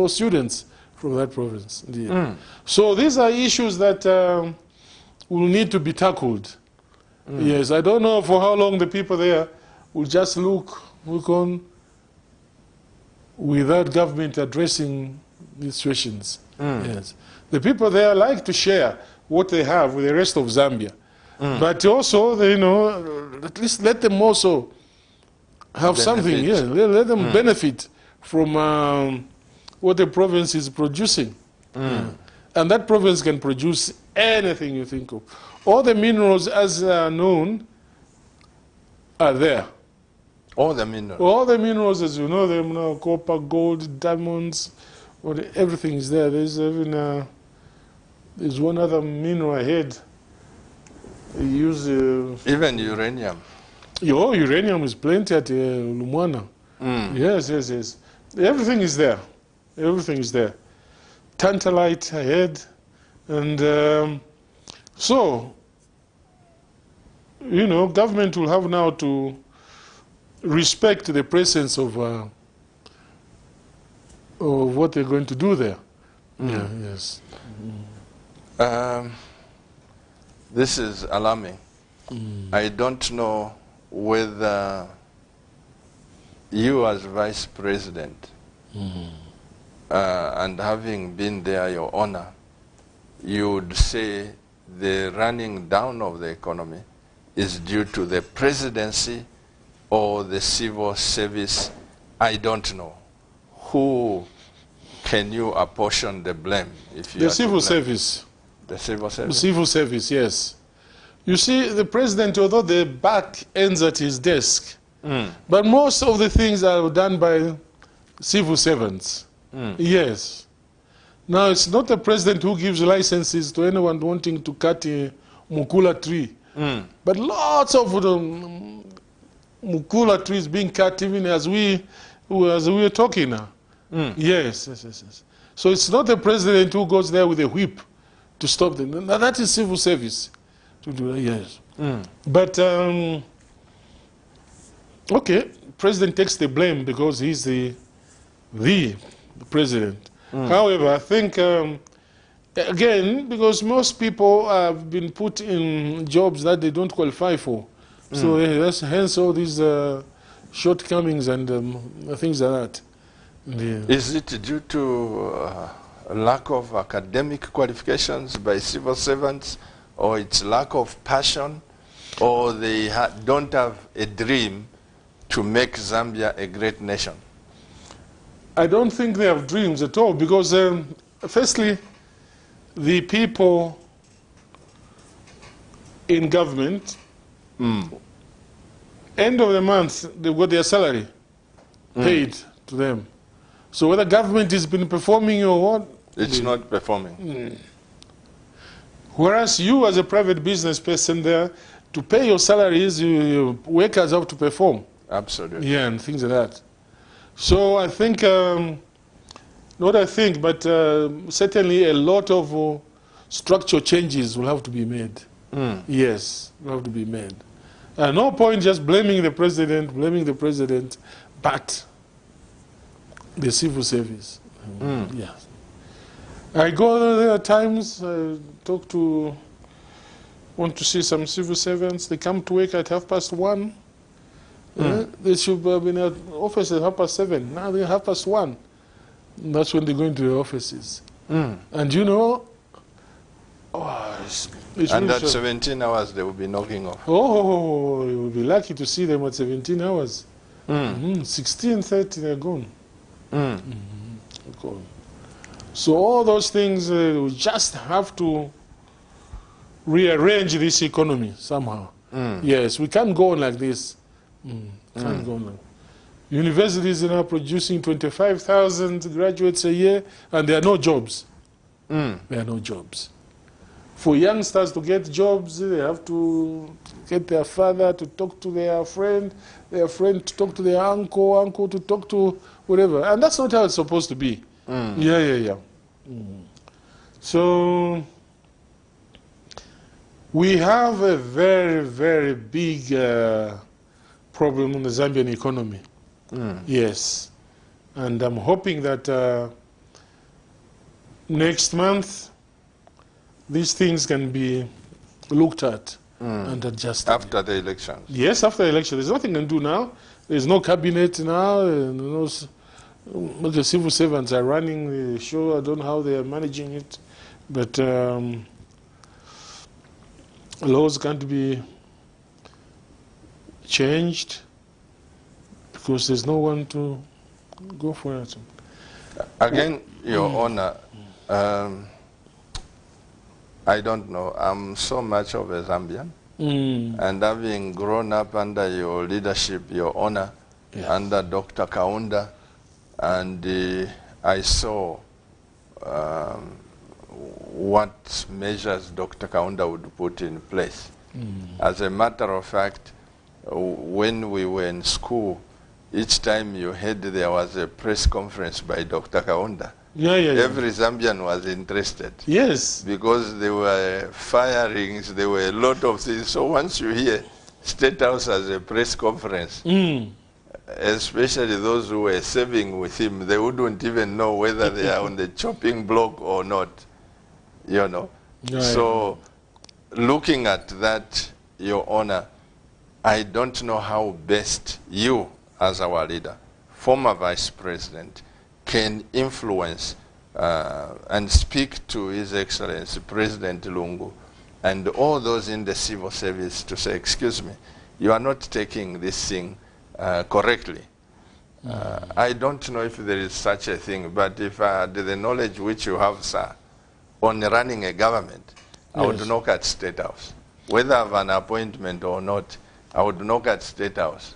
students from that province. So these are issues that will need to be tackled. Yes, I don't know for how long the people there will just look on without government addressing these situations. Yes, the people there like to share what they have with the rest of Zambia, but also, at least let them also have something. Yeah, let them benefit from what the province is producing, and that province can produce anything you think of. All the minerals, as known, are there. All the minerals. All the minerals, as you know them now, copper, gold, diamonds, everything is there. There's even there's one other mineral ahead. They use even uranium. Uranium is plenty at Lumwana. Yes. Everything is there. Everything is there. Tantalite ahead, and so government will have now to respect the presence of what they're going to do there. Yes. This is alarming. I don't know whether you as vice president, and having been there, Your Honor, you would say the running down of the economy is due to the presidency or the civil service. I don't know. Who can you apportion the blame? If you The civil service. The civil service? The civil service, yes. You see, the president, although the back ends at his desk, but most of the things are done by civil servants. Yes. Now, it's not the president who gives licenses to anyone wanting to cut a mukula tree. But lots of mukula trees being cut even as we are talking now. Yes. So it's not the president who goes there with a whip to stop them. Now, that is civil service to do that, yes. But, okay, president takes the blame because he's the president. However, I think, again, because most people have been put in jobs that they don't qualify for. So hence all these shortcomings and things like that. Yeah. Is it due to a lack of academic qualifications by civil servants, or it's lack of passion, or they don't have a dream to make Zambia a great nation? I don't think they have dreams at all because, firstly, the people in government, end of the month, they've got their salary paid to them. So whether government has been performing or what? It's not performing. Whereas you as a private business person there, to pay your salaries, your workers have to perform. Absolutely. Yeah, and things like that. So I think, not I think, but certainly a lot of structural changes will have to be made. Yes, will have to be made. No point just blaming the president, but the civil service. Yes. I go there at times, want to see some civil servants. They come to work at 1:30. They should have been at office at 7:30. Now they're 1:30. That's when they go into the offices. And you know, it's And really at 17 hours they will be knocking off. Oh, you will be lucky to see them at 17 hours. 16:30 they're gone. Gone. So all those things, we just have to rearrange this economy somehow. Yes, we can't go on like this. Can't go on like. Universities are now producing 25,000 graduates a year, and there are no jobs. There are no jobs. For youngsters to get jobs, they have to get their father to talk to their friend to talk to their uncle to talk to whatever. And that's not how it's supposed to be. Yeah. So we have a very, very big problem in the Zambian economy. Yes. And I'm hoping that next month these things can be looked at and adjusted. After the elections? Yes, after the election. There's nothing to do now. There's no cabinet now. The civil servants are running the show. I don't know how they are managing it. But laws can't be changed because there's no one to go for it. Again, Your Honor, I don't know. I'm so much of a Zambian. And having grown up under your leadership, Your Honor, under Dr. Kaunda, and I saw what measures Dr. Kaunda would put in place. As a matter of fact, when we were in school, each time you heard there was a press conference by Dr. Kaunda, every Zambian was interested. Yes. Because there were firings, there were a lot of things. So once you hear State House as a press conference, especially those who were serving with him, they wouldn't even know whether they are on the chopping block or not, you know. So looking at that, Your Honor, I don't know how best you, as our leader, former Vice President, can influence and speak to His Excellency President Lungu and all those in the civil service to say, excuse me, you are not taking this thing correctly. I don't know if there is such a thing, but if I had the knowledge which you have, sir, on running a government, I would knock at State House. Whether I have an appointment or not, I would knock at State House.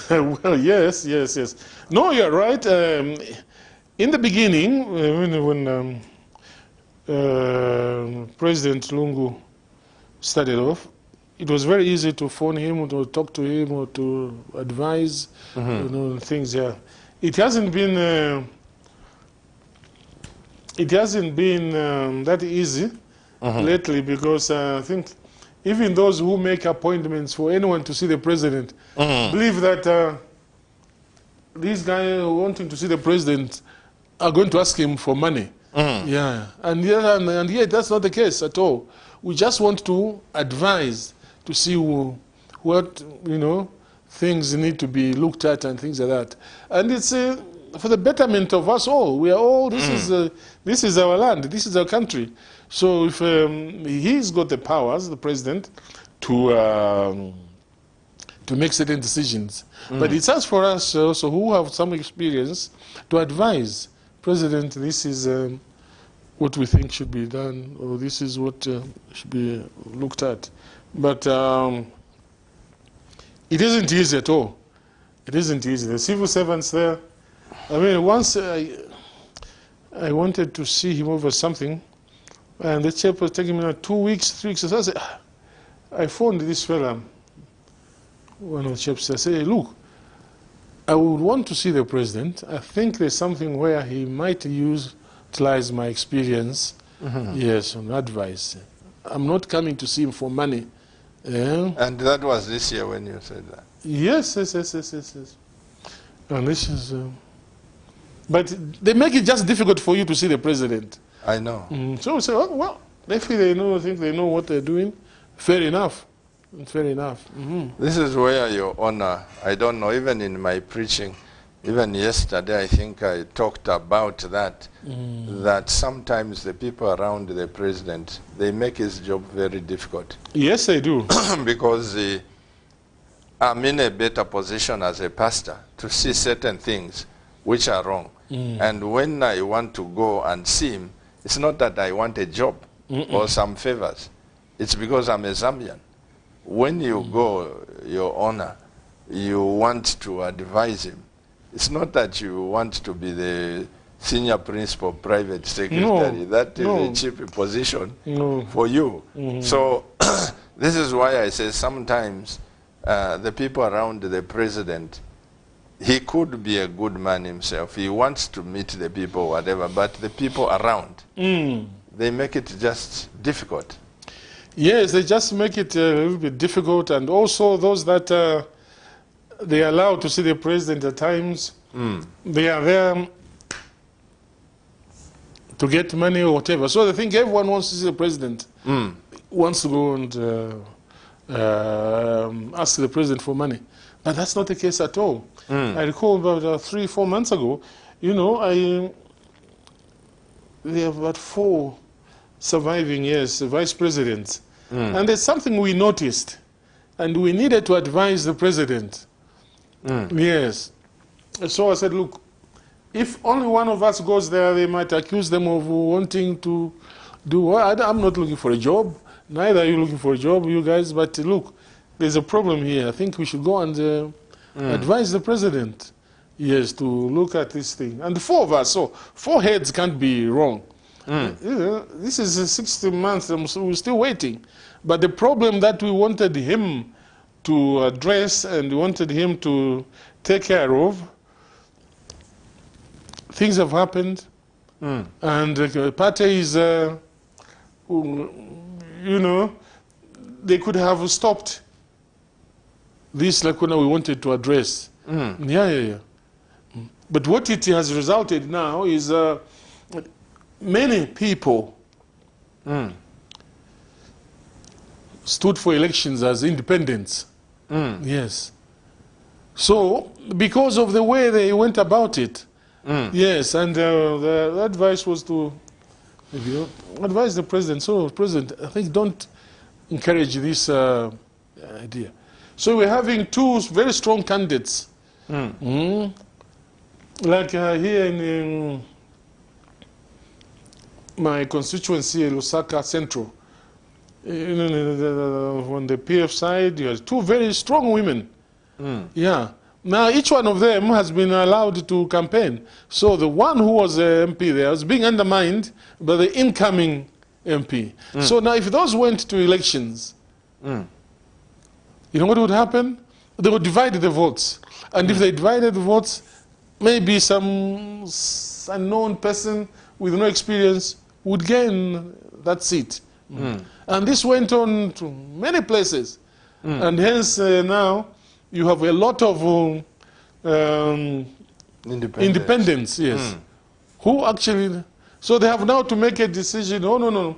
Well, yes. No, you're right. In the beginning, when President Lungu started off, it was very easy to phone him or to talk to him or to advise things. Yeah, it hasn't been that easy lately because I think even those who make appointments for anyone to see the president believe that these guys wanting to see the president are going to ask him for money. Yeah, and yet that's not the case at all. We just want to advise to see what, you know, things need to be looked at and things like that. And it's for the betterment of us all. We are all, this is our land, this is our country. So if he's got the powers, the president, to make certain decisions. But it's us for us also who have some experience to advise President, this is what we think should be done, or this is what should be looked at. But it isn't easy at all. It isn't easy. The civil servants there, I mean, once I wanted to see him over something, and the chap was taking me 2 weeks, 3 weeks. So I said, I phoned this fella, one of the chaps. I said, look, I would want to see the president. I think there's something where he might utilize my experience, yes, on advice. I'm not coming to see him for money. And that was this year when you said that? Yes. And this is... but they make it just difficult for you to see the president. I know. So we say, oh, well, if they know, I think they know what they're doing. Fair enough. Fair enough. This is where Your Honor, I don't know, even in my preaching, even yesterday I think I talked about that, that sometimes the people around the president, they make his job very difficult. Yes, they do. Because I'm in a better position as a pastor to see certain things which are wrong. And when I want to go and see him, it's not that I want a job or some favors. It's because I'm a Zambian. When you go, Your Honor, you want to advise him. It's not that you want to be the senior principal private secretary. No, that is a cheap position for you. So this is why I say sometimes the people around the president, he could be a good man himself. He wants to meet the people, whatever, but the people around, they make it just difficult. Yes, they just make it a little bit difficult, and also those that they are allowed to see the president at times, they are there to get money or whatever. So they think everyone wants to see the president, wants to go and ask the president for money. But that's not the case at all. I recall about 3-4 months ago, you know, we have about 4 surviving, yes, vice presidents. And there's something we noticed, and we needed to advise the president. Yes. So I said, look, if only one of us goes there, they might accuse them of wanting to do, well, I'm not looking for a job, neither are you looking for a job, you guys, but look, there's a problem here. I think we should go and advise the president, yes, to look at this thing. And the 4 of us, so 4 heads can't be wrong. This is 60 months, so we're still waiting. But the problem that we wanted him to address and we wanted him to take care of, things have happened. And the parties, you know, they could have stopped this lacuna we wanted to address. But what it has resulted now is many people stood for elections as independents. Yes. So, because of the way they went about it, yes, and the advice was to advise the president. So, President, I think don't encourage this idea. So we're having 2 very strong candidates. Like here in my constituency, Lusaka Central, on the PF side, you have 2 very strong women. Yeah. Now, each one of them has been allowed to campaign. So the one who was MP there was being undermined by the incoming MP. So now if those went to elections, you know what would happen? They would divide the votes. And if they divided the votes, maybe some unknown person with no experience would gain that seat And this went on to many places. And hence now you have a lot of independents, yes, who actually, so they have now to make a decision, oh no,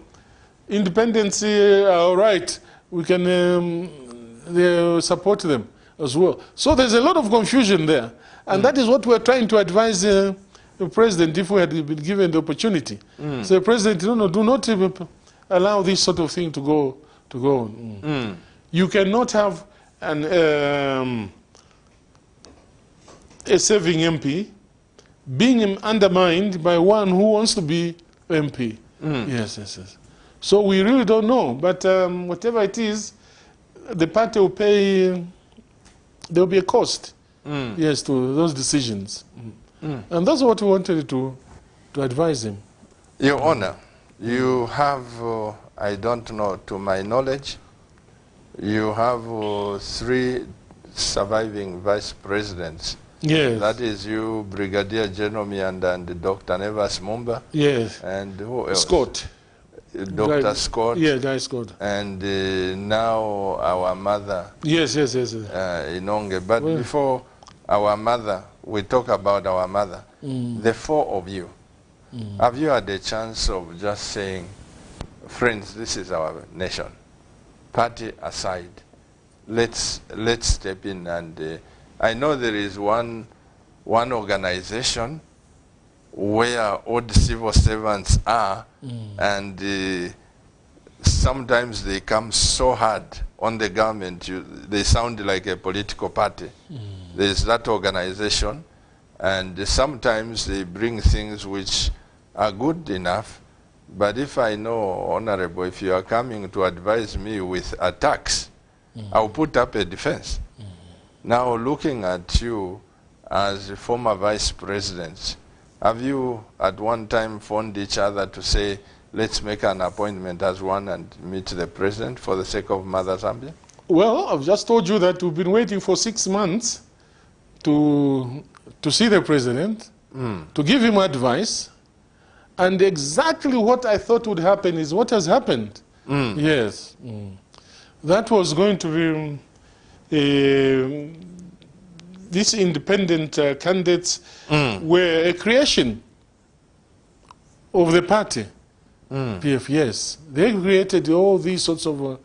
independents are all right, we can support them as well. So there's a lot of confusion there. And that is what we're trying to advise the president if we had been given the opportunity. So president, no, do not allow this sort of thing to go on. You cannot have a serving MP being undermined by one who wants to be MP. Yes. So we really don't know, but whatever it is, the party will pay, there will be a cost, yes, to those decisions. And that's what we wanted to advise him. Your Honor, you have, I don't know, to my knowledge, you have 3 surviving vice presidents. Yes. That is you, Brigadier General Mianda, and Dr. Nevas Mumba. Yes. And who else? Scott. Dr. Scott. Yeah, Guy Scott. And now our mother. Yes. Inonge. But before our mother, we talk about our mother. The 4 of you. Have you had a chance of just saying, friends, this is our nation. Party aside, let's step in, and I know there is one organization where all the civil servants are, and sometimes they come so hard on the government, they sound like a political party. There's that organization, and sometimes they bring things which are good enough. But if I know, Honorable, if you are coming to advise me with attacks, I'll put up a defense. Now, looking at you as former vice presidents, have you at one time phoned each other to say, let's make an appointment as one and meet the president for the sake of Mother Zambia? Well, I've just told you that we've been waiting for 6 months to see the president, to give him advice. And exactly what I thought would happen is what has happened. Yes. That was going to be, these independent candidates were a creation of the party. PF, yes. They created all these sorts of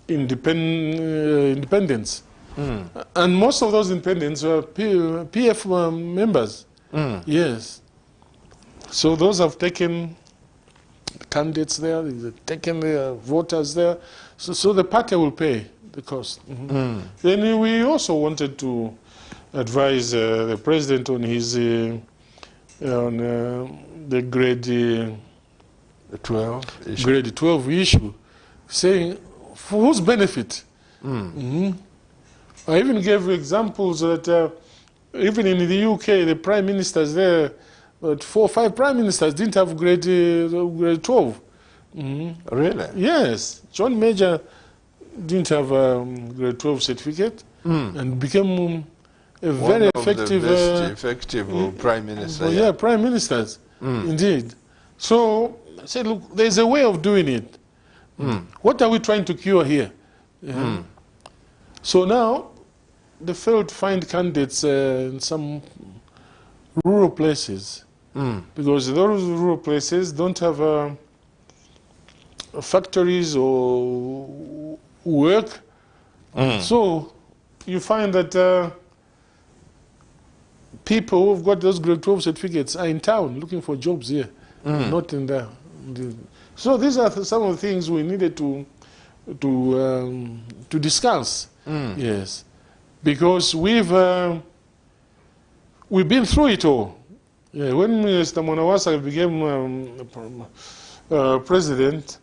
independents. And most of those independents were PF members. Yes. So those have taken candidates there, they've taken their voters there. So the party will pay the cost. Then we also wanted to advise the president on his on the grade 12 issue. Grade 12 issue, saying for whose benefit. I even gave examples that even in the UK, the prime ministers there, 4 or 5 prime ministers didn't have grade 12. Really? Yes. John Major didn't have a grade 12 certificate and became a very effective... One of the best effective prime minister. Yeah, prime ministers, indeed. So I said, look, there's a way of doing it. What are we trying to cure here? So now, they failed to find candidates in some rural places because those rural places don't have factories or work. So you find that people who've got those grade 12 certificates are in town looking for jobs here, not in there. So these are some of the things we needed to discuss. Yes. Because we've been through it all. Yeah, when Mr. Mwanawasa became president,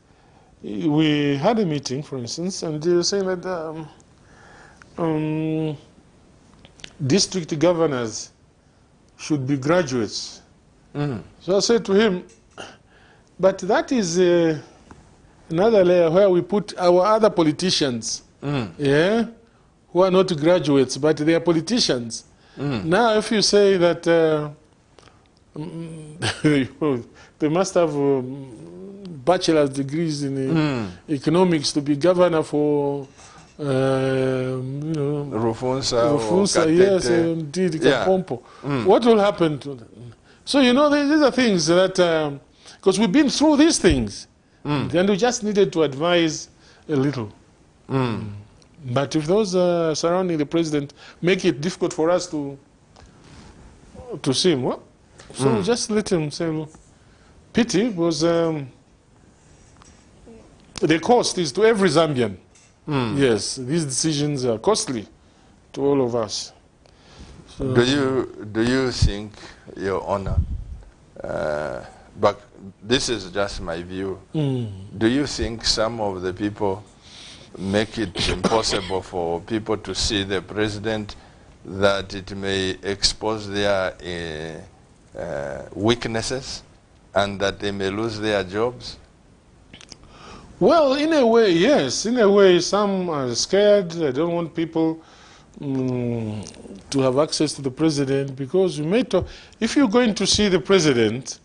we had a meeting, for instance, and they were saying that district governors should be graduates. So I said to him, but that is another layer where we put our other politicians. Yeah. Who are not graduates, but they are politicians. Now, if you say that they must have bachelor's degrees in economics to be governor for, you know, Rufunsa, yes, indeed, Kapompo. What will happen to them? So, you know, these are things that, because we've been through these things, and we just needed to advise a little. But if those surrounding the president make it difficult for us to see him, well, so just let him say, well, pity, because the cost is to every Zambian. Yes, these decisions are costly to all of us. So, do you think, Your Honor, but this is just my view, do you think some of the people make it impossible for people to see the president, that it may expose their weaknesses and that they may lose their jobs? well, in a way, yes. In a way, some are scared. They don't want people to have access to the president, because you may talk, if you're going to see the president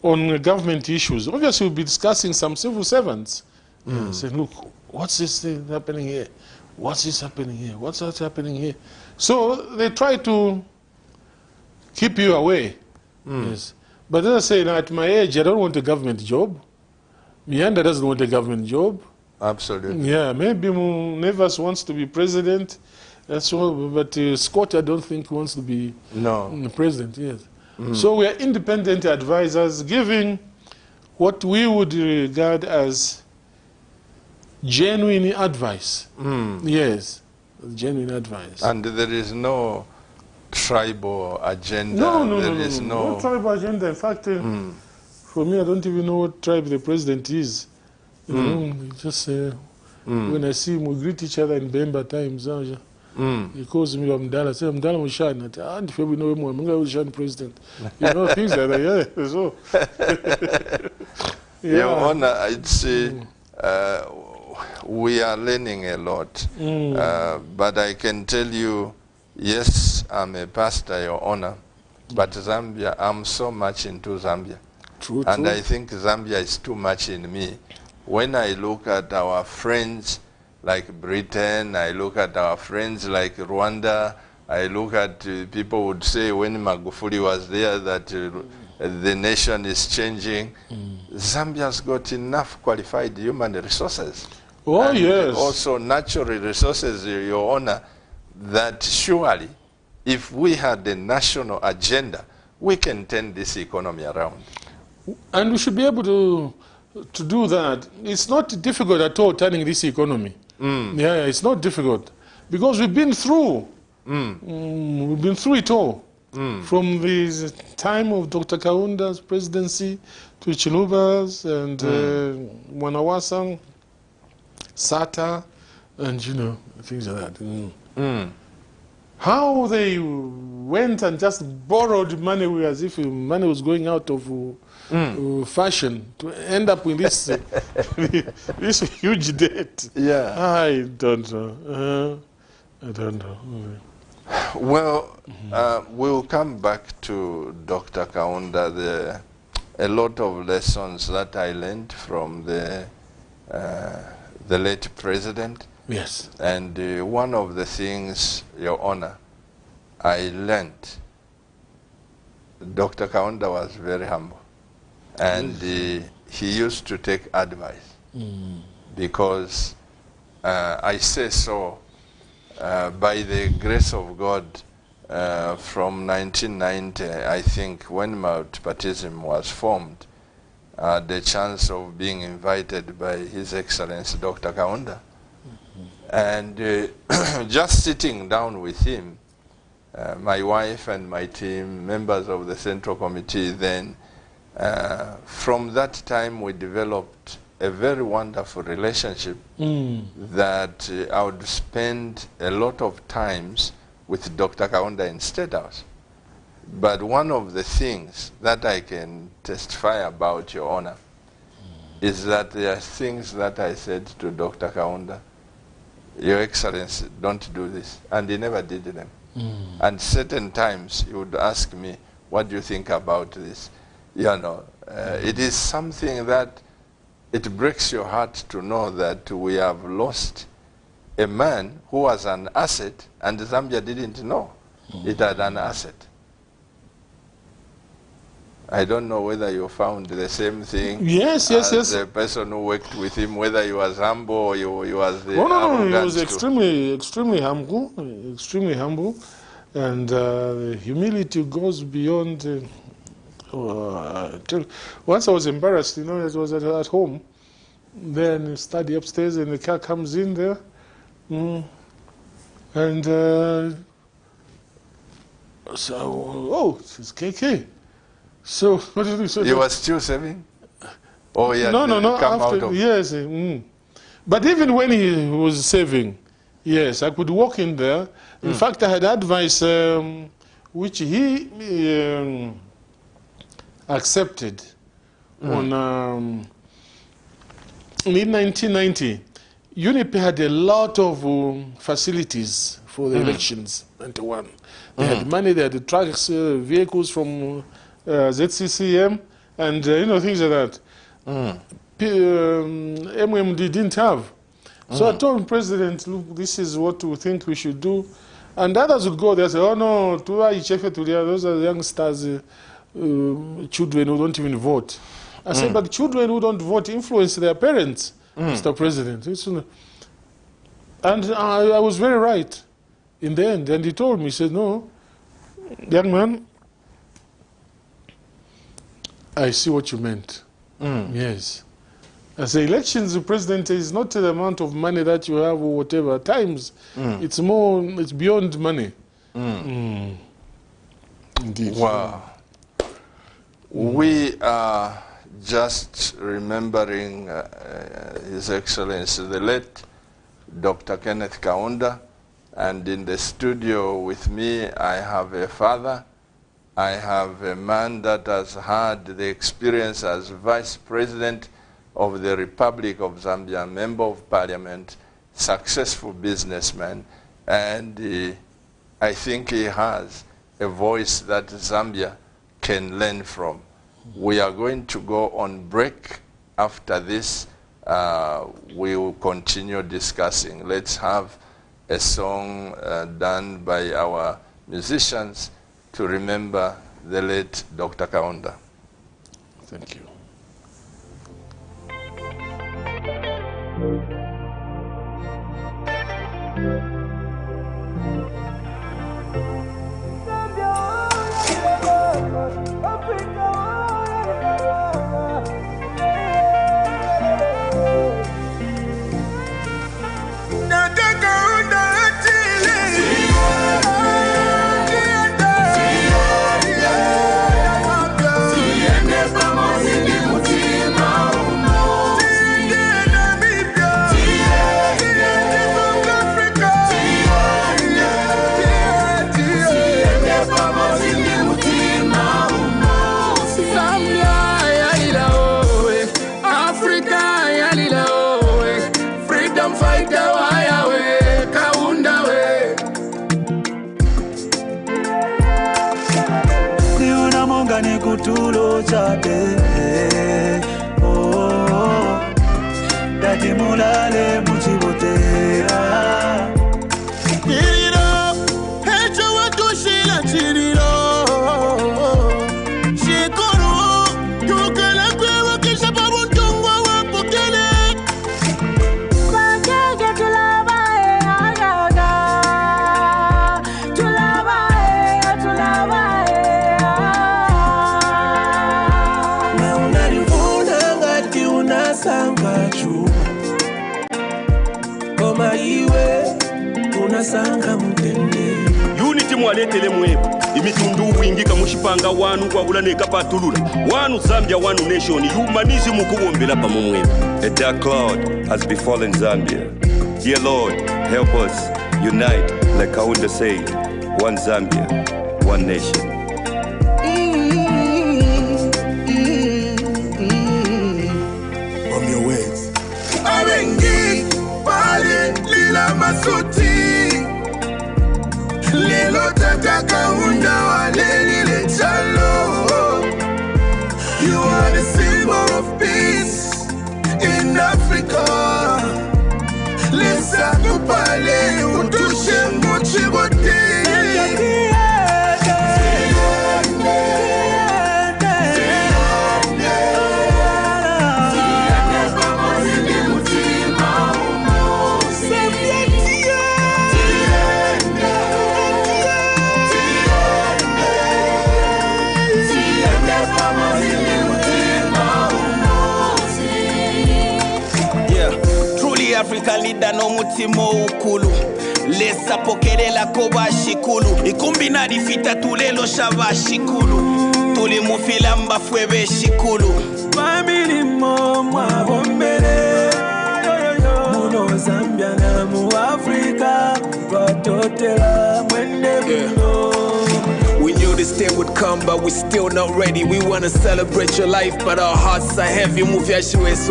on government issues, obviously we'll be discussing some civil servants. Say, look, what's this thing happening here? What's this happening here? What's that happening here? So they try to keep you away. Yes. But as I say, at my age, I don't want a government job. Mianda doesn't want a government job. Absolutely. Yeah, maybe Nevers wants to be president. That's all. But Scott, I don't think wants to be president. Yes. So we are independent advisors, giving what we would regard as genuine advice. Yes, genuine advice. And there is no tribal agenda. No tribal agenda. In fact, for me, I don't even know what tribe the president is. You know, just when I see him, we greet each other in Bemba times. He calls me Mdala. I say, Mdala Mushan. And if we know him, I'm going to president. You know, things like that. Yeah. So, Your Honor, I'd say we are learning a lot. But I can tell you, yes, I'm a pastor, Your Honor. But Zambia, I'm so much into Zambia. True. I think Zambia is too much in me. When I look at our friends like Britain, I look at our friends like Rwanda, I look at people would say when Magufuli was there that the nation is changing. Zambia's got enough qualified human resources. Oh, and yes. also natural resources, Your Honor, that surely if we had a national agenda, we can turn this economy around. And we should be able to do that. It's not difficult at all turning this economy. Yeah, it's not difficult. Because we've been through. We've been through it all. From the time of Dr. Kaunda's presidency to Chiluba's and Mwanawasa, Sata, and, you know, things like that. How they went and just borrowed money as if money was going out of fashion to end up with this this huge debt. Yeah. I don't know. I don't know. Well, we'll come back to Dr. Kaunda. A lot of lessons that I learned from the late president. Yes. And one of the things, Your Honor, I learned, Dr. Kaunda was very humble. And he used to take advice. Because I say so, by the grace of God, from 1990, I think, when multipartyism was formed, the chance of being invited by His Excellency Dr. Kaunda. And just sitting down with him, my wife and my team, members of the Central Committee then, from that time we developed a very wonderful relationship that I would spend a lot of times with Dr. Kaunda in State House. But one of the things that I can testify about, Your Honor, is that there are things that I said to Dr. Kaunda, Your Excellency, don't do this. And he never did them. And certain times he would ask me, What do you think about this? You know, it is something that it breaks your heart to know that we have lost a man who was an asset, and Zambia didn't know it had an asset. I don't know whether you found the same thing. Yes. The person who worked with him, whether he was humble or he was the No, he was too. extremely humble, and humility goes beyond. Once I was embarrassed, you know, I was at home, then study upstairs, and the car comes in there, and so, it's KK. So what did he say? He was still saving? Oh, yeah. No. Come After, out of. yes. But even when he was saving, yes, I could walk in there. In fact, I had advice which he accepted on in 1990. UNIP had a lot of facilities for the elections. 91. They had money. They had the trucks, vehicles from ZCCM, and you know, things like that. MMD didn't have. So I told the president, look, this is what we think we should do. And others would go there and say, oh no, those are youngsters, children who don't even vote. I said, but children who don't vote influence their parents, Mr. President. And I was very right in the end. And he told me, he said, no, young man, I see what you meant. Yes. As the elections, the president is not the amount of money that you have or whatever. At times, it's beyond money. Indeed. Wow. We are just remembering His Excellency, the late Dr. Kenneth Kaunda, and in the studio with me, I have a father. I have a man that has had the experience as Vice President of the Republic of Zambia, Member of Parliament, successful businessman, and I think he has a voice that Zambia can learn from. We are going to go on break. After this, we will continue discussing. Let's have a song done by our musicians to remember the late Dr. Kaunda. Thank you. Tulo chape, oh, dati mulale muchibotea. Chiriro, hecho watu shila chiriro. Shikoro, tukele kwewa kisha babu ntungwa wapokele. Bakeke tulabae, ayaga. Tulabae. Sangachu Koma iwe unasanga mutende Unity mwaletele mwebu imitundu wingika mushipanga wanu kwa bulaneka patulula wanu Zambia wanu nation humanism kubombela pa mwebu. A dark cloud has befallen Zambia. Dear Lord, help us unite like Kaunda said, one Zambia, one nation. Lila masuti Lilo taka Kaunda wale lile chalo Every African leader no mutimo ukulu. Lesa pokerela koba shikulu. Ikumbina difita tulelo shava shikulu. Tuli mufilamba fwebe shikulu. Family mwa bombele. Muno Zambia na mu Africa. Batotela mwende muno. We knew this day would come, but we still not ready. We wanna celebrate your life, but our hearts are heavy. Move your shoes,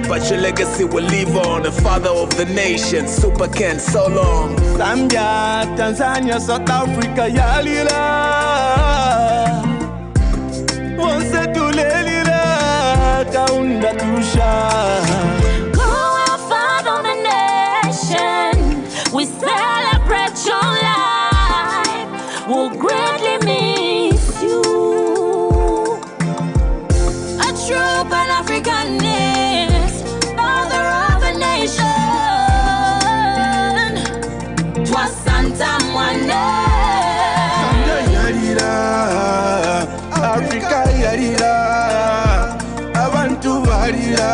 but your legacy will live on. The father of the nation, Super Ken, so long. Zambia, Tanzania, South Africa, yalila. Once tulelila, kaunda tusha. Go our father of the nation, we celebrate your life. We'll greatly miss you. A true Pan-Africanist, father of a nation. Twas Santa Mwane. Yarira, Africa yarira, abantu barira.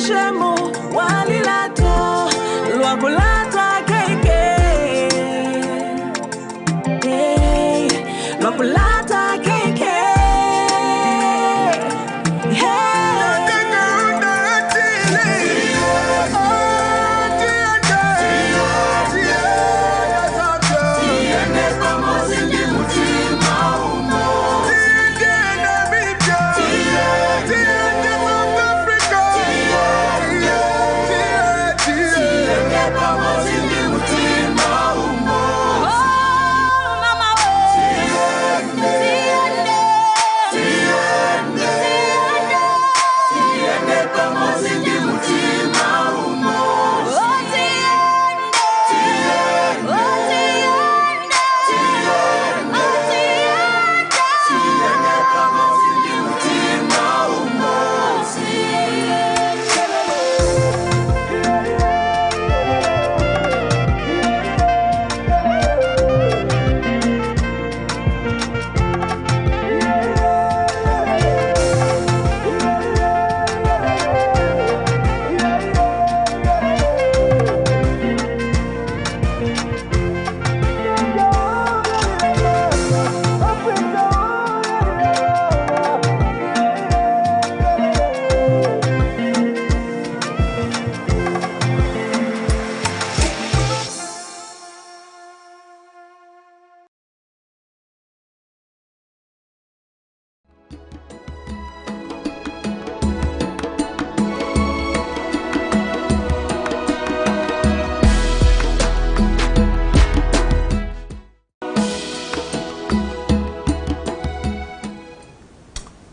Shemo walilato lwakulata keke lwakulata keke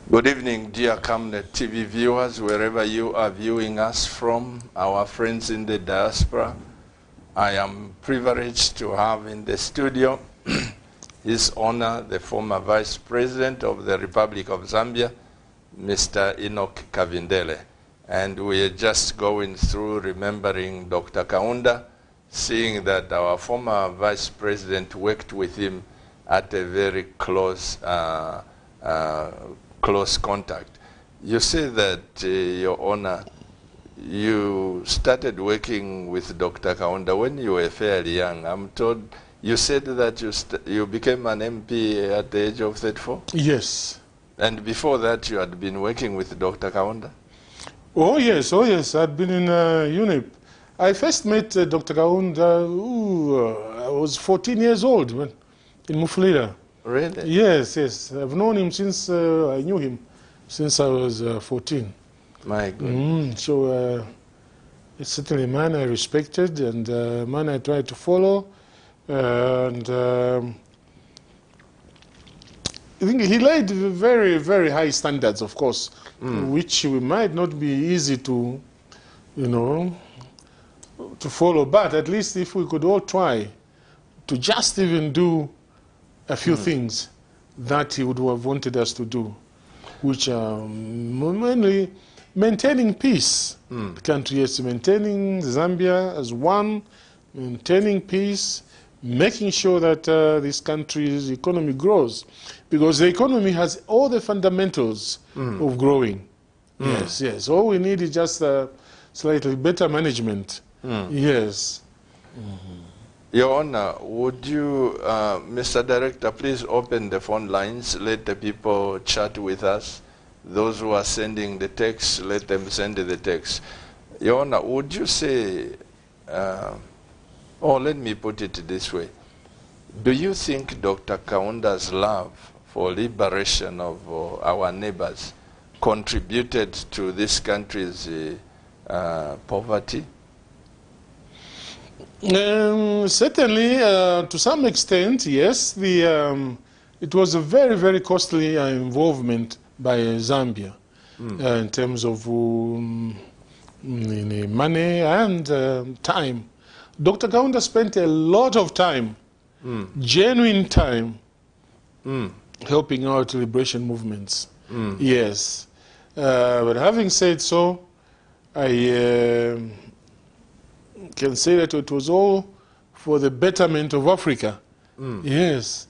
Good evening, dear Camnet TV viewers, wherever you are viewing us from, our friends in the diaspora. I am privileged to have in the studio His Honor, the former Vice President of the Republic of Zambia, Mr. Enoch Kavindele. And we are just going through remembering Dr. Kaunda, seeing that our former Vice President worked with him at a very close close contact. You say that, Your Honor, you started working with Dr. Kaunda when you were fairly young. I'm told you said that you became an MP at the age of 34? Yes. And before that, you had been working with Dr. Kaunda? Oh yes, I'd been in UNEP. I first met Dr. Kaunda, I was 14 years old in Mufulira. Really? Yes. I've known him since I knew him since I was 14. My goodness. So It's certainly a man I respected and a man I tried to follow. And I think he laid very, very high standards, of course, which we might not be easy to, to follow. But at least if we could all try to just even do a few things that he would have wanted us to do, which are mainly maintaining peace. The country is maintaining Zambia as one, maintaining peace, making sure that this country's economy grows. Because the economy has all the fundamentals of growing. Yes, yes. All we need is just slightly better management. Yes. Your Honor, would you, Mr. Director, please open the phone lines, let the people chat with us. Those who are sending the text, let them send the text. Your Honor, would you say, or let me put it this way, do you think Dr. Kaunda's love for liberation of our neighbors contributed to this country's poverty? Certainly, to some extent, yes. It was a very, very costly involvement by Zambia in terms of money and time. Dr. Kaunda spent a lot of time, genuine time, helping out liberation movements. Yes. But having said so, I can say that it was all for the betterment of Africa. Yes.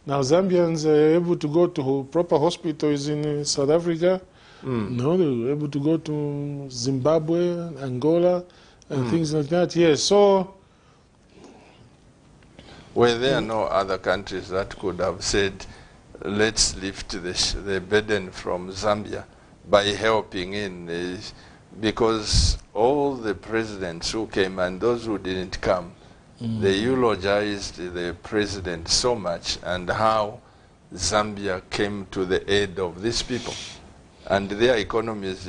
Now Zambians are able to go to proper hospitals in South Africa. No, they were able to go to Zimbabwe, Angola, and things like that. Yes. So, were there no other countries that could have said, let's lift the burden from Zambia by helping in? Because all the presidents who came and those who didn't come, they eulogized the president so much and how Zambia came to the aid of these people. And their economies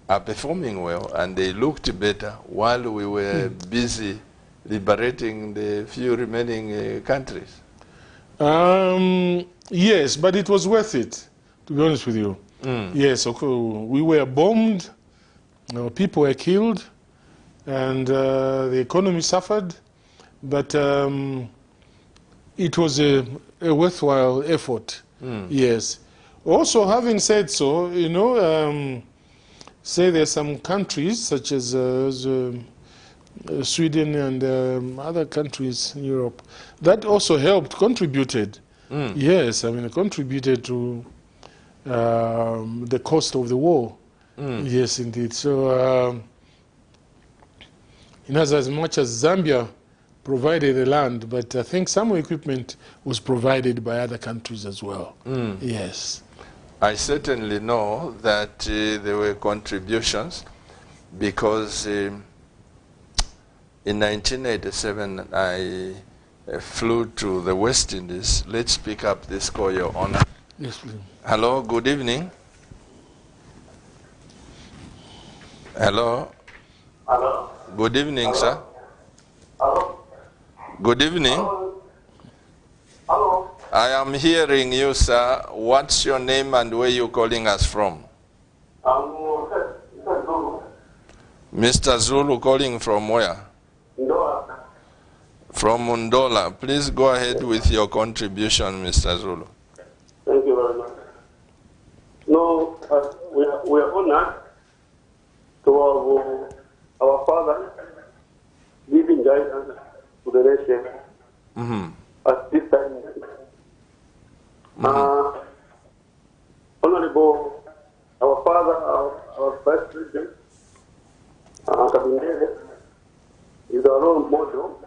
are performing well and they looked better while we were busy liberating the few remaining countries. Yes, but it was worth it, to be honest with you. Yes, okay, we were bombed, people were killed, and the economy suffered, but it was a worthwhile effort. Yes. Also, having said so, say there are some countries such as Sweden and other countries in Europe that also helped, contributed. Yes, I mean, contributed to the cost of the war. Yes, indeed. So, as much as Zambia provided the land, but I think some equipment was provided by other countries as well. Yes. I certainly know that there were contributions because in 1987 I flew to the West Indies. Let's pick up this call, Your Honor. Yes, please. Hello, good evening. Hello. Hello. Good evening, Hello. sir. Hello. Good evening. Hello. Hello. I am hearing you, sir. What's your name and where you calling us from? Zulu. Mr. Zulu calling from where? Ndola. From Mundola. Please go ahead with your contribution, Mr. Zulu. Thank you very much. No, we are honored to have our father giving guidance to the nation at this time. Honorable, our father, our Vice President, Kabindele, is our role model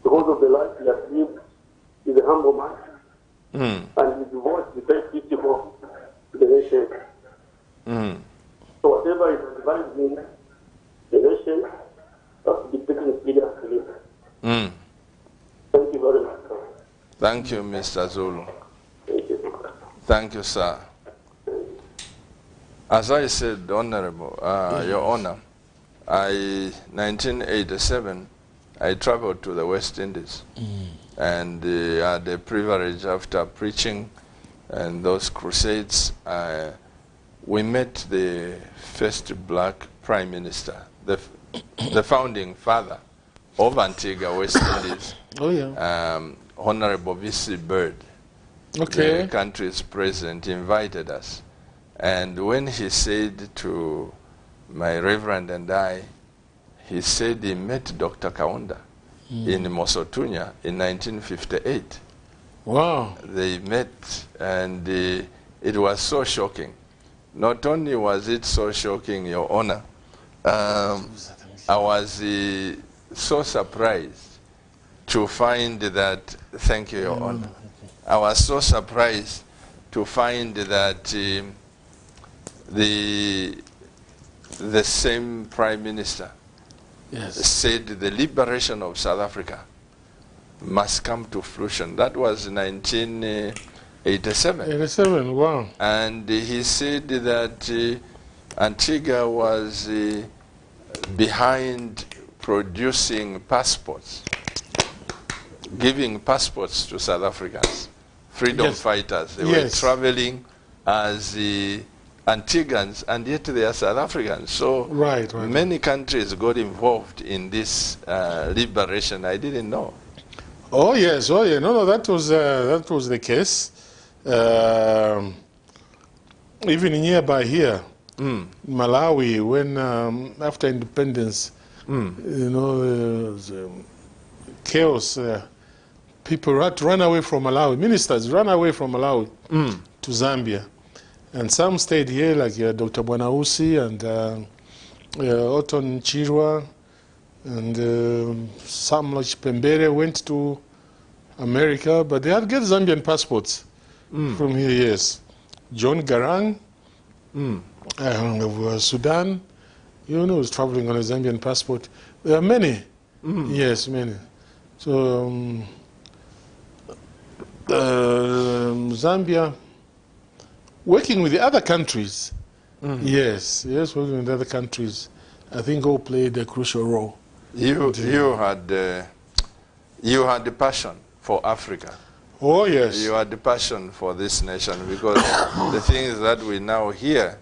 because of the life he has lived. He's a humble man, and his voice is very beautiful to the nation. So whatever is advising the nation has to be taken seriously. Thank you very much, sir. Thank you, Mr. Zulu. Thank you. Thank you, sir. As I said, Honorable, Your Honor, 1987, I traveled to the West Indies and had the privilege after preaching and those crusades, we met the first black prime minister, the founding father of Antigua, West Indies, Honorable V.C. Bird, the country's president, invited us. And when he said to my reverend and I, he said he met Dr. Kaunda in Mosotunya in 1958. Wow. They met, and it was so shocking. Not only was it so shocking, Your Honor, I was so surprised to find that, thank you, Your Honor. I was so surprised to find that the same Prime Minister said the liberation of South Africa must come to fruition. That was 1987. 87, wow. And he said that Antigua was behind producing passports, giving passports to South Africans, freedom fighters. They were traveling as Antiguans, and yet they are South Africans. So many countries got involved in this liberation. I didn't know. Oh yes, oh yeah. No, that was the case. Even nearby here, Malawi, when after independence, you know, chaos. People had to run away from Malawi. Ministers ran away from Malawi to Zambia, and some stayed here, like Dr. Bwanausi and Otton Chirwa. And some like Pembere went to America, but they had to get Zambian passports from here, yes. John Garang of Sudan, you know, was traveling on a Zambian passport. There are many, yes, many. So Zambia, working with the other countries, yes, working with other countries, I think all played a crucial role. You had the passion for Africa. Oh yes. You had the passion for this nation, because the things that we now hear,